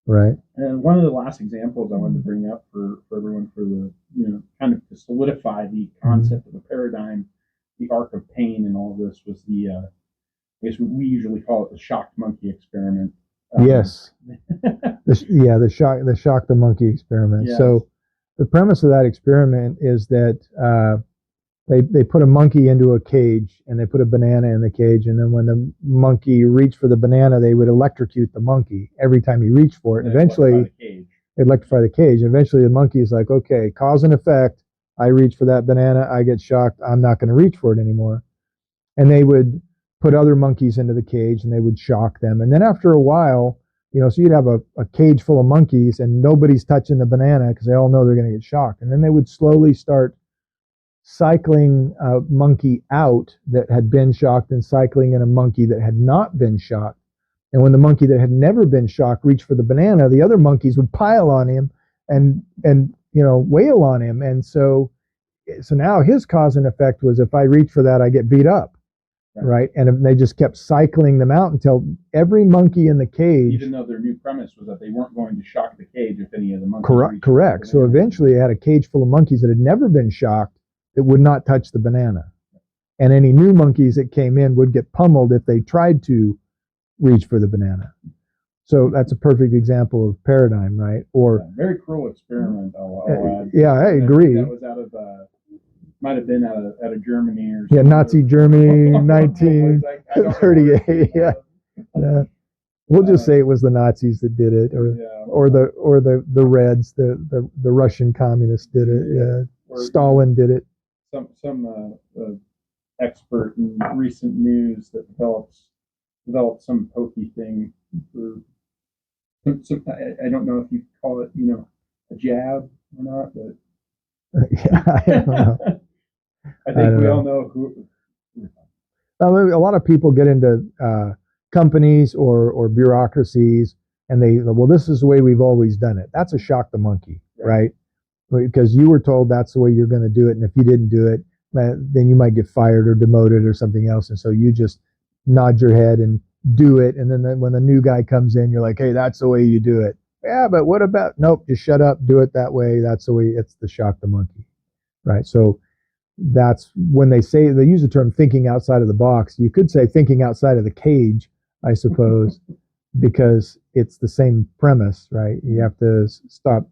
right? And one of the last examples I wanted to bring up for everyone, for the, you know, kind of to solidify the concept of a paradigm, the arc of pain and all of this, was the I guess we usually call it the shocked monkey experiment. Yes. The shock the monkey experiment. Yes. So the premise of that experiment is that they put a monkey into a cage, and they put a banana in the cage, and then when the monkey reached for the banana, they would electrocute the monkey every time he reached for it. And eventually, electrify the cage. Eventually, the monkey is like, okay, cause and effect. I reach for that banana, I get shocked. I'm not going to reach for it anymore. And they would put other monkeys into the cage, and they would shock them. And then after a while, you know, so you'd have a cage full of monkeys, and nobody's touching the banana because they all know they're going to get shocked. And then they would slowly start cycling a monkey out that had been shocked and cycling in a monkey that had not been shocked. And when the monkey that had never been shocked reached for the banana, the other monkeys would pile on him and you know, wail on him. And so now his cause and effect was, if I reach for that, I get beat up. Right. And they just kept cycling them out until every monkey in the cage, even though their new premise was that they weren't going to shock the cage if any of the monkeys. Correct. So eventually they had a cage full of monkeys that had never been shocked that would not touch the banana. And any new monkeys that came in would get pummeled if they tried to reach for the banana. So that's a perfect example of paradigm, right? Or very cruel experiment, I'll add. Yeah, I agree. That was out of might have been out of Germany or something. Yeah, Nazi Germany, 1938. Yeah. We'll just say it was the Nazis that did it, or the Reds, the Russian communists did it. Yeah, Stalin did it. Some expert in recent news that developed some pokey thing for some, I don't know if you call it, you know, a jab or not, but yeah, I don't know. I think we all know who. A lot of people get into companies or bureaucracies, and this is the way we've always done it. That's a shock the monkey, right? Because you were told that's the way you're going to do it, and if you didn't do it, then you might get fired or demoted or something else. And so you just nod your head and do it, and then when the new guy comes in, you're like, hey, that's the way you do it. Yeah, but what about, nope, just shut up, do it that way. That's the way. It's the shock the monkey, right? So that's when they use the term thinking outside of the box. You could say thinking outside of the cage, I suppose, because it's the same premise, right? You have to stop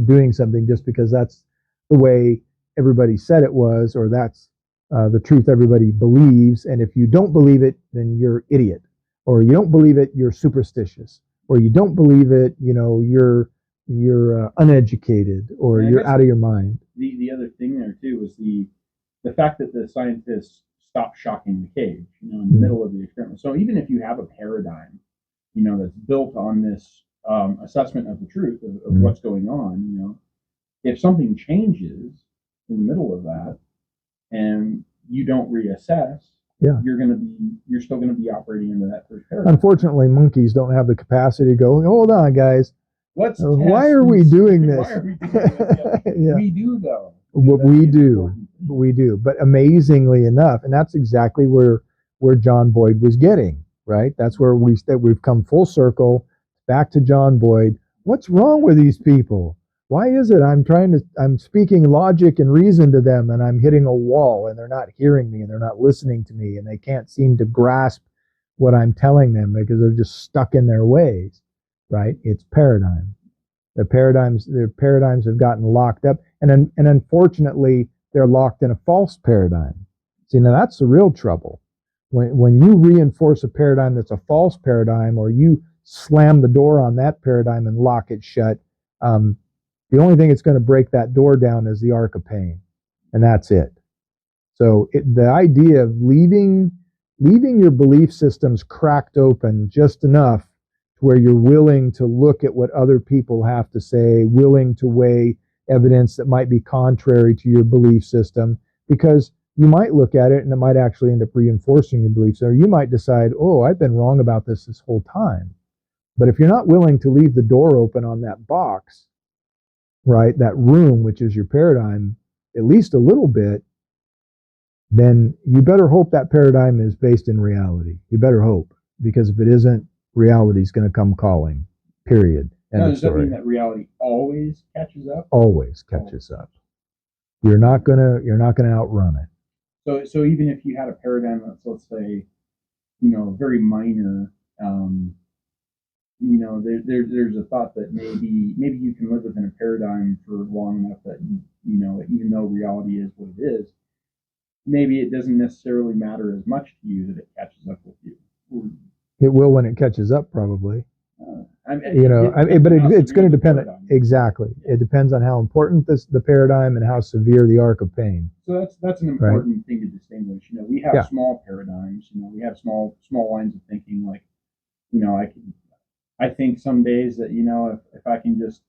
doing something just because that's the way everybody said it was, or that's the truth everybody believes. And if you don't believe it, then you're idiot, or you don't believe it, you're superstitious, or you don't believe it, you know, you're uneducated, or you're out of your mind. The other thing there too was the fact that the scientists stopped shocking the cage, you know, in the middle of the experiment. So even if you have a paradigm, you know, that's built on this assessment of the truth of what's going on, you know, if something changes in the middle of that and you don't reassess, you're still going to be operating into that first paradigm. Unfortunately, monkeys don't have the capacity to go, hold on, guys. Why are we doing this? Yeah. We do, though. What we do. But amazingly enough, and that's exactly where John Boyd was getting, right? That's where we've come full circle back to John Boyd. What's wrong with these people? Why is it I'm speaking logic and reason to them, and I'm hitting a wall, and they're not hearing me, and they're not listening to me, and they can't seem to grasp what I'm telling them because they're just stuck in their ways, right? It's paradigm. Their paradigms have gotten locked up, and unfortunately, they're locked in a false paradigm. See, now that's the real trouble. When you reinforce a paradigm that's a false paradigm, or you slam the door on that paradigm and lock it shut, the only thing that's going to break that door down is the arc of pain, and that's it. So the idea of leaving your belief systems cracked open just enough to where you're willing to look at what other people have to say, willing to weigh evidence that might be contrary to your belief system, because you might look at it and it might actually end up reinforcing your beliefs, or you might decide, oh, I've been wrong about this whole time. But if you're not willing to leave the door open on that box, right, that room, which is your paradigm, at least a little bit, then you better hope that paradigm is based in reality. You better hope, because if it isn't, reality is going to come calling. Period. End of does that story. mean that reality always catches up? Always catches up. You're not gonna outrun it. So even if you had a paradigm that's, let's say, very minor, there's a thought that maybe you can live within a paradigm for long enough that even though reality is what it is, maybe it doesn't necessarily matter as much to you that it catches up with you. It will when it catches up, probably. But how it's going to severe the depend. paradigm is. Exactly. It depends on how important the paradigm and how severe the arc of pain. So that's an important thing to distinguish. We have small paradigms. We have small lines of thinking. Like, I think some days that if I can just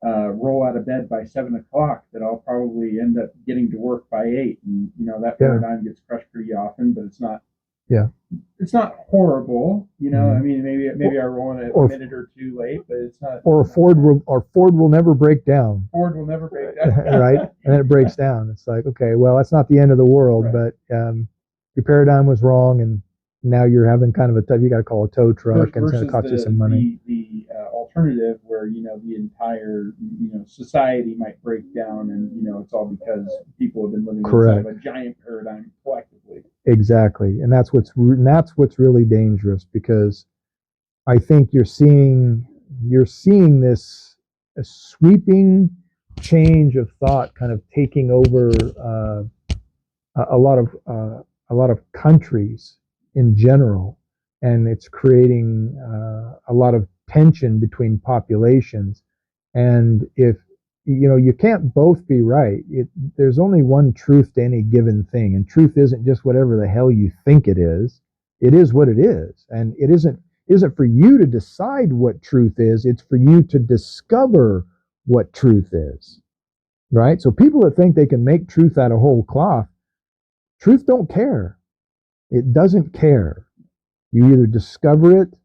roll out of bed by 7 o'clock, that I'll probably end up getting to work by 8, and that paradigm gets crushed pretty often. But it's not. Yeah. It's not horrible, I mean, maybe I roll in a minute or two late, but it's not. Or Ford will never break down. Ford will never break down. Right, and then it breaks down. It's like, okay, well, that's not the end of the world, right. But your paradigm was wrong, and now you're having kind of you got to call a tow truck, and it's going to cost you some money. The alternative where the entire society might break down, and it's all because people have been living inside of a giant paradigm collectively. Exactly, and that's what's really dangerous, because I think you're seeing this a sweeping change of thought kind of taking over a lot of countries in general, and it's creating a lot of tension between populations. And if you can't both be right. There's only one truth to any given thing, and truth isn't just whatever the hell you think it is. It is what it is, and it isn't for you to decide what truth is. It's for you to discover what truth is, right? So people that think they can make truth out of whole cloth, truth don't care. It doesn't care. You either discover it,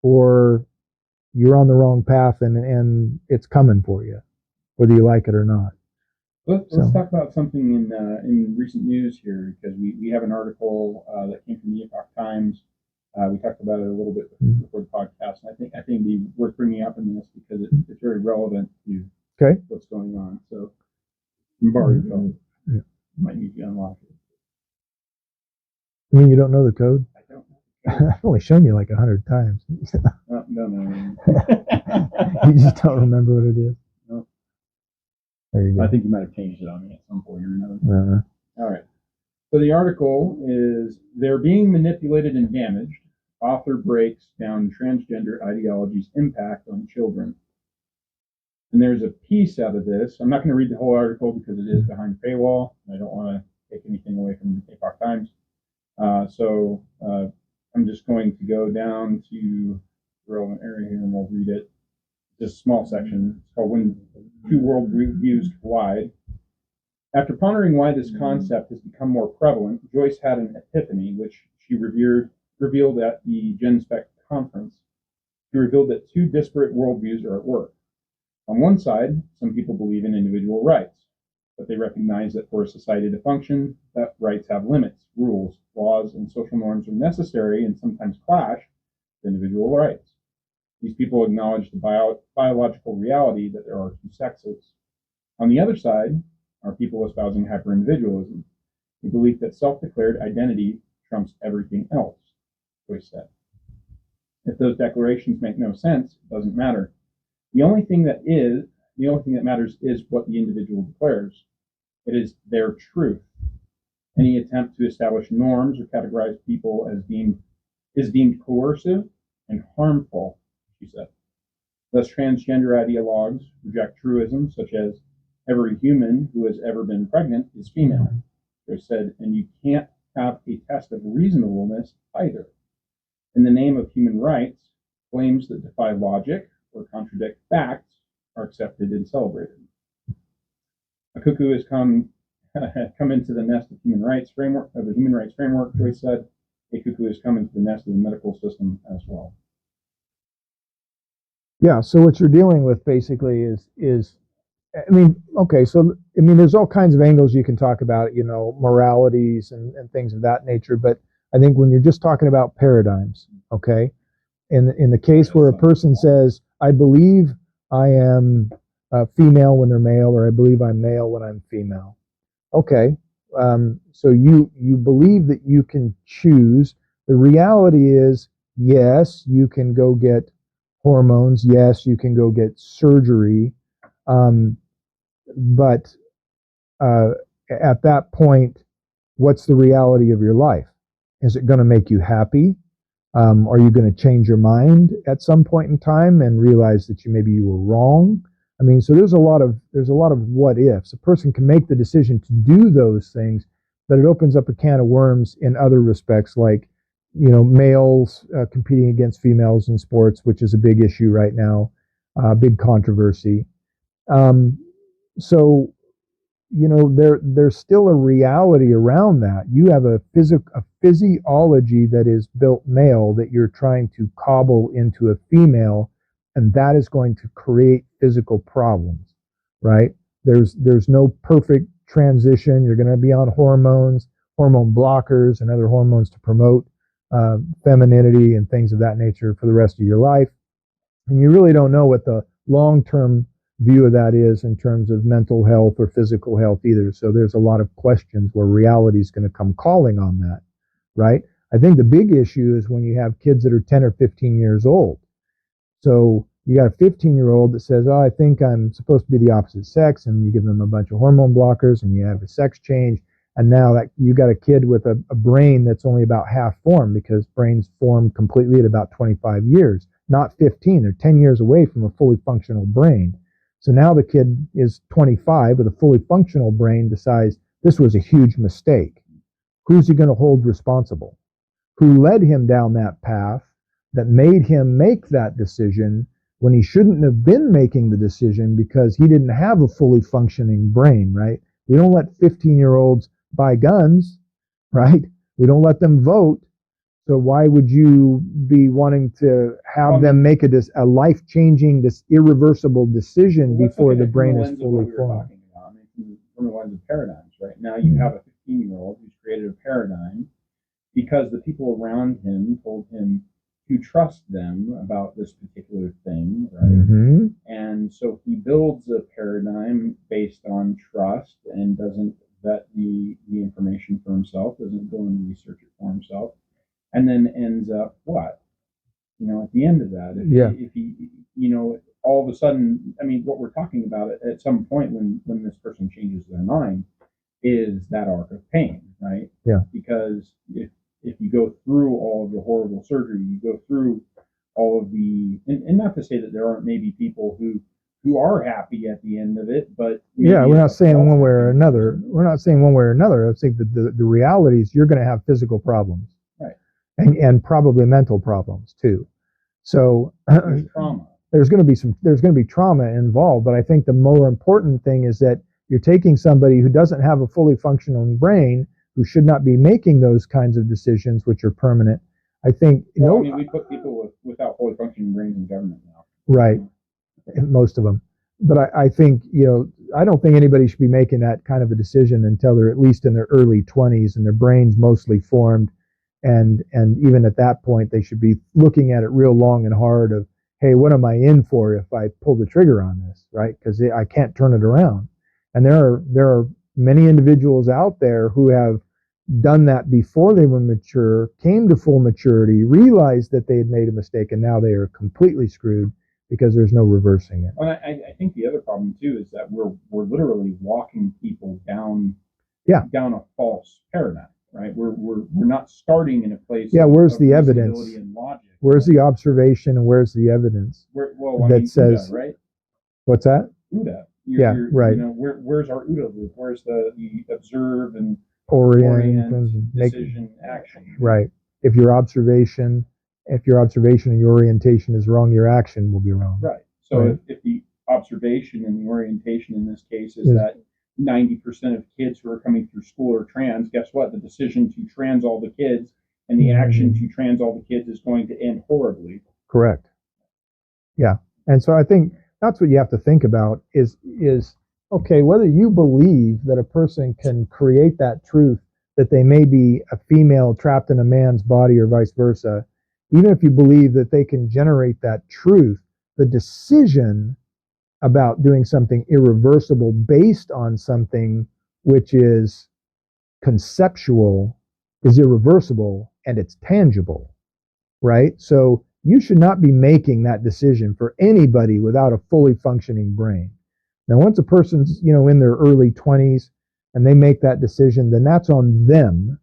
or you're on the wrong path, and it's coming for you, whether you like it or not. Let's talk about something in recent news here, because we have an article that came from the Epoch Times. We talked about it a little bit before the podcast, and I think it'd be worth bringing up in this because it's very relevant to what's going on. So, borrow your phone. Yeah. Might need to unlock it. You mean you don't know the code? I don't. I've only shown you like 100 times. No. You just don't remember what it is. No. There you go. I think you might have changed it on me at some point or another. All right. So the article is, "They're being manipulated and damaged. Author breaks down transgender ideology's impact on children." And there's a piece out of this. I'm not going to read the whole article because it is behind paywall. I don't want to take anything away from Epoch Times. So I'm just going to go down to the relevant area here and we'll read it. Just a small section. It's called "When Two World Views Collide." After pondering why this concept has become more prevalent, Joyce had an epiphany, which she revealed at the GenSpec conference. She revealed that two disparate worldviews are at work. On one side, some people believe in individual rights, but they recognize that for a society to function, that rights have limits, rules, laws, and social norms are necessary and sometimes clash with individual rights. These people acknowledge the biological reality that there are two sexes. On the other side are people espousing hyper-individualism, the belief that self-declared identity trumps everything else, Joyce said. If those declarations make no sense, it doesn't matter. The only thing that matters is what the individual declares. It is their truth. Any attempt to establish norms or categorize people as is deemed coercive and harmful, she said. Thus, transgender ideologues reject truisms such as every human who has ever been pregnant is female. They said, and you can't have a test of reasonableness either. In the name of human rights, claims that defy logic or contradict facts are accepted and celebrated. A cuckoo has come into the nest of the human rights framework, Joyce said. A cuckoo has come into the nest of the medical system as well. Yeah, so what you're dealing with basically is I mean, okay, so I mean, there's all kinds of angles you can talk about, moralities and things of that nature. But I think when you're just talking about paradigms, okay, in the case where a person says, I believe I am female when they're male, or I believe I'm male when I'm female. Okay, so you believe that you can choose. The reality is, yes, you can go get hormones. Yes, you can go get surgery. But at that point, what's the reality of your life? Is it going to make you happy? Are you going to change your mind at some point in time and realize that maybe you were wrong? I mean, so there's a lot of what ifs. A person can make the decision to do those things, but it opens up a can of worms in other respects, like males competing against females in sports, which is a big issue right now, big controversy. So, there's still a reality around that. You have a physiology that is built male that you're trying to cobble into a female, and that is going to create physical problems, right? There's no perfect transition. You're going to be on hormones, hormone blockers, and other hormones to promote femininity and things of that nature for the rest of your life. And you really don't know what the long-term view of that is in terms of mental health or physical health either. So there's a lot of questions where reality is going to come calling on that, right? I think the big issue is when you have kids that are 10 or 15 years old. So you got a 15-year-old that says, oh, I think I'm supposed to be the opposite sex, and you give them a bunch of hormone blockers and you have a sex change. And now that you got a kid with a brain that's only about half formed, because brains form completely at about 25 years, not 15. They're 10 years away from a fully functional brain. So now the kid is 25 with a fully functional brain, decides this was a huge mistake. Who's he going to hold responsible? Who led him down that path that made him make that decision when he shouldn't have been making the decision because he didn't have a fully functioning brain, right? We don't let 15-year-olds buy guns, right? We don't let them vote. So why would you be wanting to have them make a life-changing, irreversible decision before the brain is fully formed? From the lens of paradigms, right? Now you have a 15-year-old who's created a paradigm because the people around him told him to trust them about this particular thing, right? Mm-hmm. And so he builds a paradigm based on trust and doesn't vet the information for himself, doesn't go and research it for himself. And then ends up what? At the end of that, if he all of a sudden, I mean, what we're talking about at some point when this person changes their mind is that arc of pain, right? Yeah. Because if you go through all of the horrible surgery, you go through all of the, and not to say that there aren't maybe people who are happy at the end of it, but yeah, we're not saying one way or another. We're not saying one way or another. I think that the reality is you're going to have physical problems. And probably mental problems too. So there's trauma. There's going to be trauma involved. But I think the more important thing is that you're taking somebody who doesn't have a fully functioning brain, who should not be making those kinds of decisions, which are permanent. I think we put people without fully functioning brains in government now. Right, most of them. But I think I don't think anybody should be making that kind of a decision until they're at least in their early 20s and their brain's mostly formed. And even at that point, they should be looking at it real long and hard of, hey, what am I in for if I pull the trigger on this, right? Because I can't turn it around. And there are many individuals out there who have done that before they were mature, came to full maturity, realized that they had made a mistake, and now they are completely screwed because there's no reversing it. Well, I think the other problem too is that we're literally walking people down a false paradigm, right? We're not starting in a place. Where's of the evidence? and logic. Where's the observation and where's the evidence that says UDA, right? What's that? UDA. Right. Where's our UDA loop? Where's the observe and orient decision action? Right. If your observation and your orientation is wrong, your action will be wrong. Right. So if the observation and the orientation in this case is that 90% of kids who are coming through school are trans, guess what? The decision to trans all the kids and the action to trans all the kids is going to end horribly. Correct. Yeah. And so I think that's what you have to think about is okay, whether you believe that a person can create that truth, that they may be a female trapped in a man's body or vice versa, even if you believe that they can generate that truth, the decision about doing something irreversible based on something which is conceptual is irreversible and it's tangible, right? So you should not be making that decision for anybody without a fully functioning brain. Now, once a person's, in their early 20s and they make that decision, then that's on them.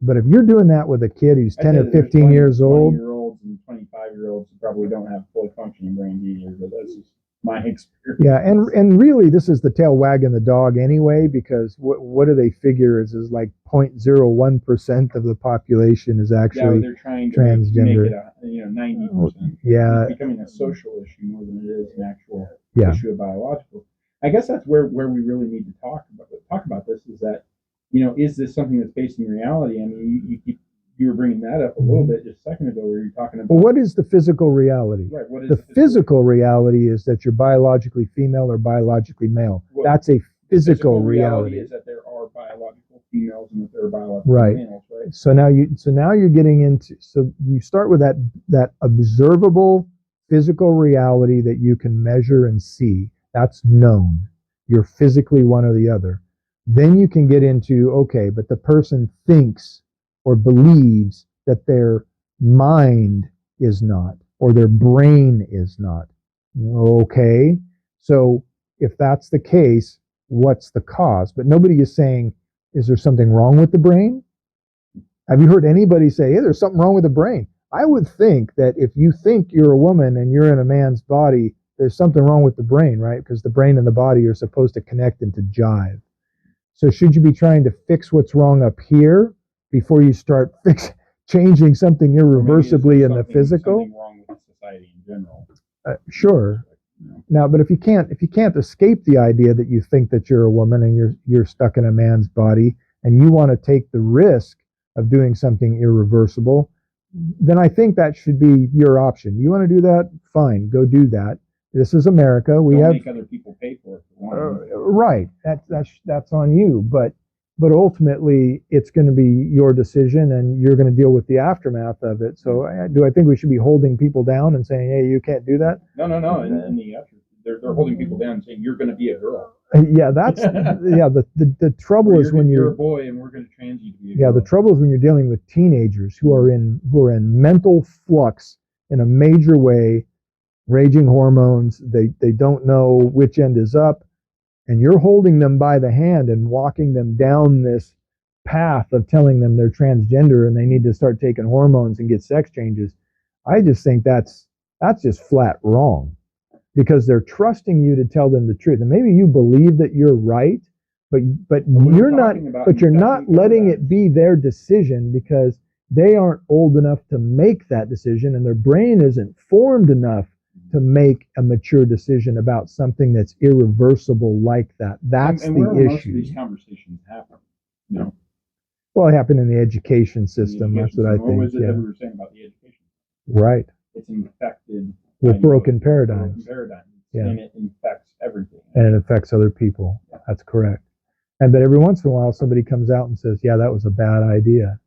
But if you're doing that with a kid who's 10 or 15 years old, 20-year-olds and 25-year-olds who probably don't have fully functioning brains either, but that's just my experience. Yeah, and really this is the tail wagging the dog anyway, because what do they figure is like 0.01% of the population is actually they're trying to transgender. Make it 90%. Yeah, it's becoming a social issue more than it is an actual issue of biological. I guess that's where we really need to talk about this, is that, is this something that's based in reality? I mean, you were bringing that up a little bit just a second ago, where you're talking about. Well, what is the physical reality? Right. What is the physical reality? Is that you're biologically female or biologically male. Well, that's a physical reality. Is that there are biological females and that there are biological males, right? So now you're getting into. So you start with that observable physical reality that you can measure and see. That's known. You're physically one or the other. Then you can get into, okay, but the person thinks or believes that their mind is not, or their brain is not. Okay, so if that's the case, what's the cause? But nobody is saying, is there something wrong with the brain? Have you heard anybody say, hey, there's something wrong with the brain? I would think that if you think you're a woman and you're in a man's body, there's something wrong with the brain, right? Because the brain and the body are supposed to connect and to jive. So should you be trying to fix what's wrong up here before you start changing something irreversibly in the physical? Something wrong with society in general. Sure. Now, but if you can't escape the idea that you think that you're a woman and you're stuck in a man's body, and you want to take the risk of doing something irreversible, then I think that should be your option. You want to do that? Fine, go do that. This is America. Don't make other people pay for it. Right. That's on you. But ultimately, it's going to be your decision, and you're going to deal with the aftermath of it. So, do I think we should be holding people down and saying, "Hey, you can't do that"? No. And they're holding people down and saying, "You're going to be a girl." Yeah, that's The trouble is when you're a boy, and we're going to trans you to be a girl. The trouble is when you're dealing with teenagers who are in mental flux in a major way. Raging hormones, they don't know which end is up, and you're holding them by the hand and walking them down this path of telling them they're transgender and they need to start taking hormones and get sex changes. I just think that's just flat wrong, because they're trusting you to tell them the truth. And maybe you believe that you're right, but you're not letting it be their decision, because they aren't old enough to make that decision, and their brain isn't formed enough to make a mature decision about something that's irreversible like that. That's and the where issue. Most of these conversations happen. Well, it happened in the education system. That's what I think. What was it that we were saying about the education? Right. It's infected with broken paradigms. And it infects everything. And it affects other people. Yeah. That's correct. And but every once in a while, somebody comes out and says, "Yeah, that was a bad idea,"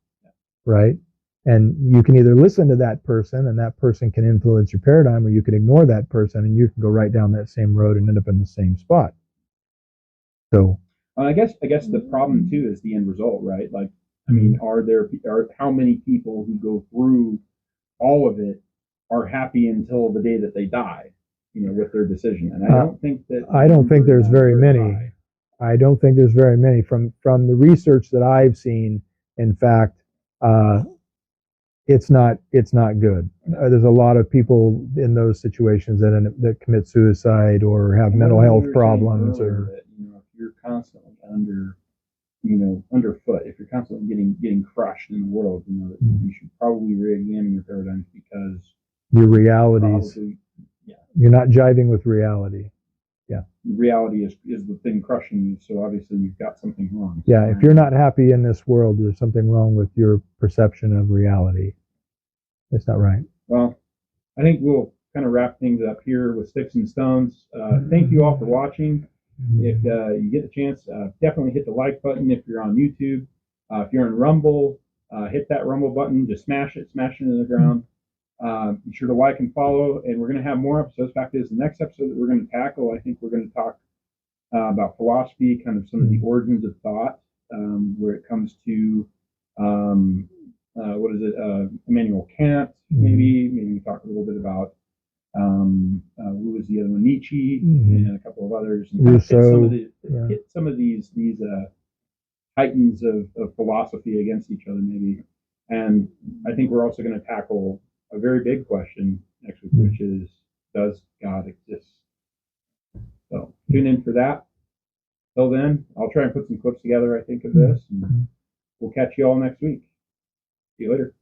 right? And you can either listen to that person, and that person can influence your paradigm, or you can ignore that person, and you can go right down that same road and end up in the same spot. So, I guess the problem too is the end result, right? Like, I mean, are how many people who go through all of it are happy until the day that they die? with their decision. And I don't think that I don't think there's very many. high. I don't think there's very many from the research that I've seen. In fact, it's not good. There's a lot of people in those situations that commit suicide or have mental health problems, or that, if you're constantly underfoot, if you're constantly getting crushed in the world, that you should probably re-examine your paradigms, because your realities. You're not jiving with reality. Yeah. Reality is the thing crushing you. So obviously you've got something wrong. Yeah. If you're not happy in this world, there's something wrong with your perception of reality. It's not right. Well, I think we'll kind of wrap things up here with Sticks and Stones. Thank you all for watching. If you get the chance, definitely hit the like button if you're on YouTube. If you're in Rumble, hit that Rumble button. Just smash it into the ground. Be sure to like and follow, and we're going to have more episodes. In fact, is the next episode that we're going to tackle. I think we're going to talk about philosophy, kind of some of the origins of thought, where it comes to Immanuel Kant. Maybe we talk a little bit about who was the other one, Nietzsche, and a couple of others, and Rousseau. Hit some of these titans of philosophy against each other, maybe. And I think we're also going to tackle a very big question next week, which is, does God exist? So tune in for that. Till then, I'll try and put some clips together, I think, of this, and we'll catch you all next week. See you later.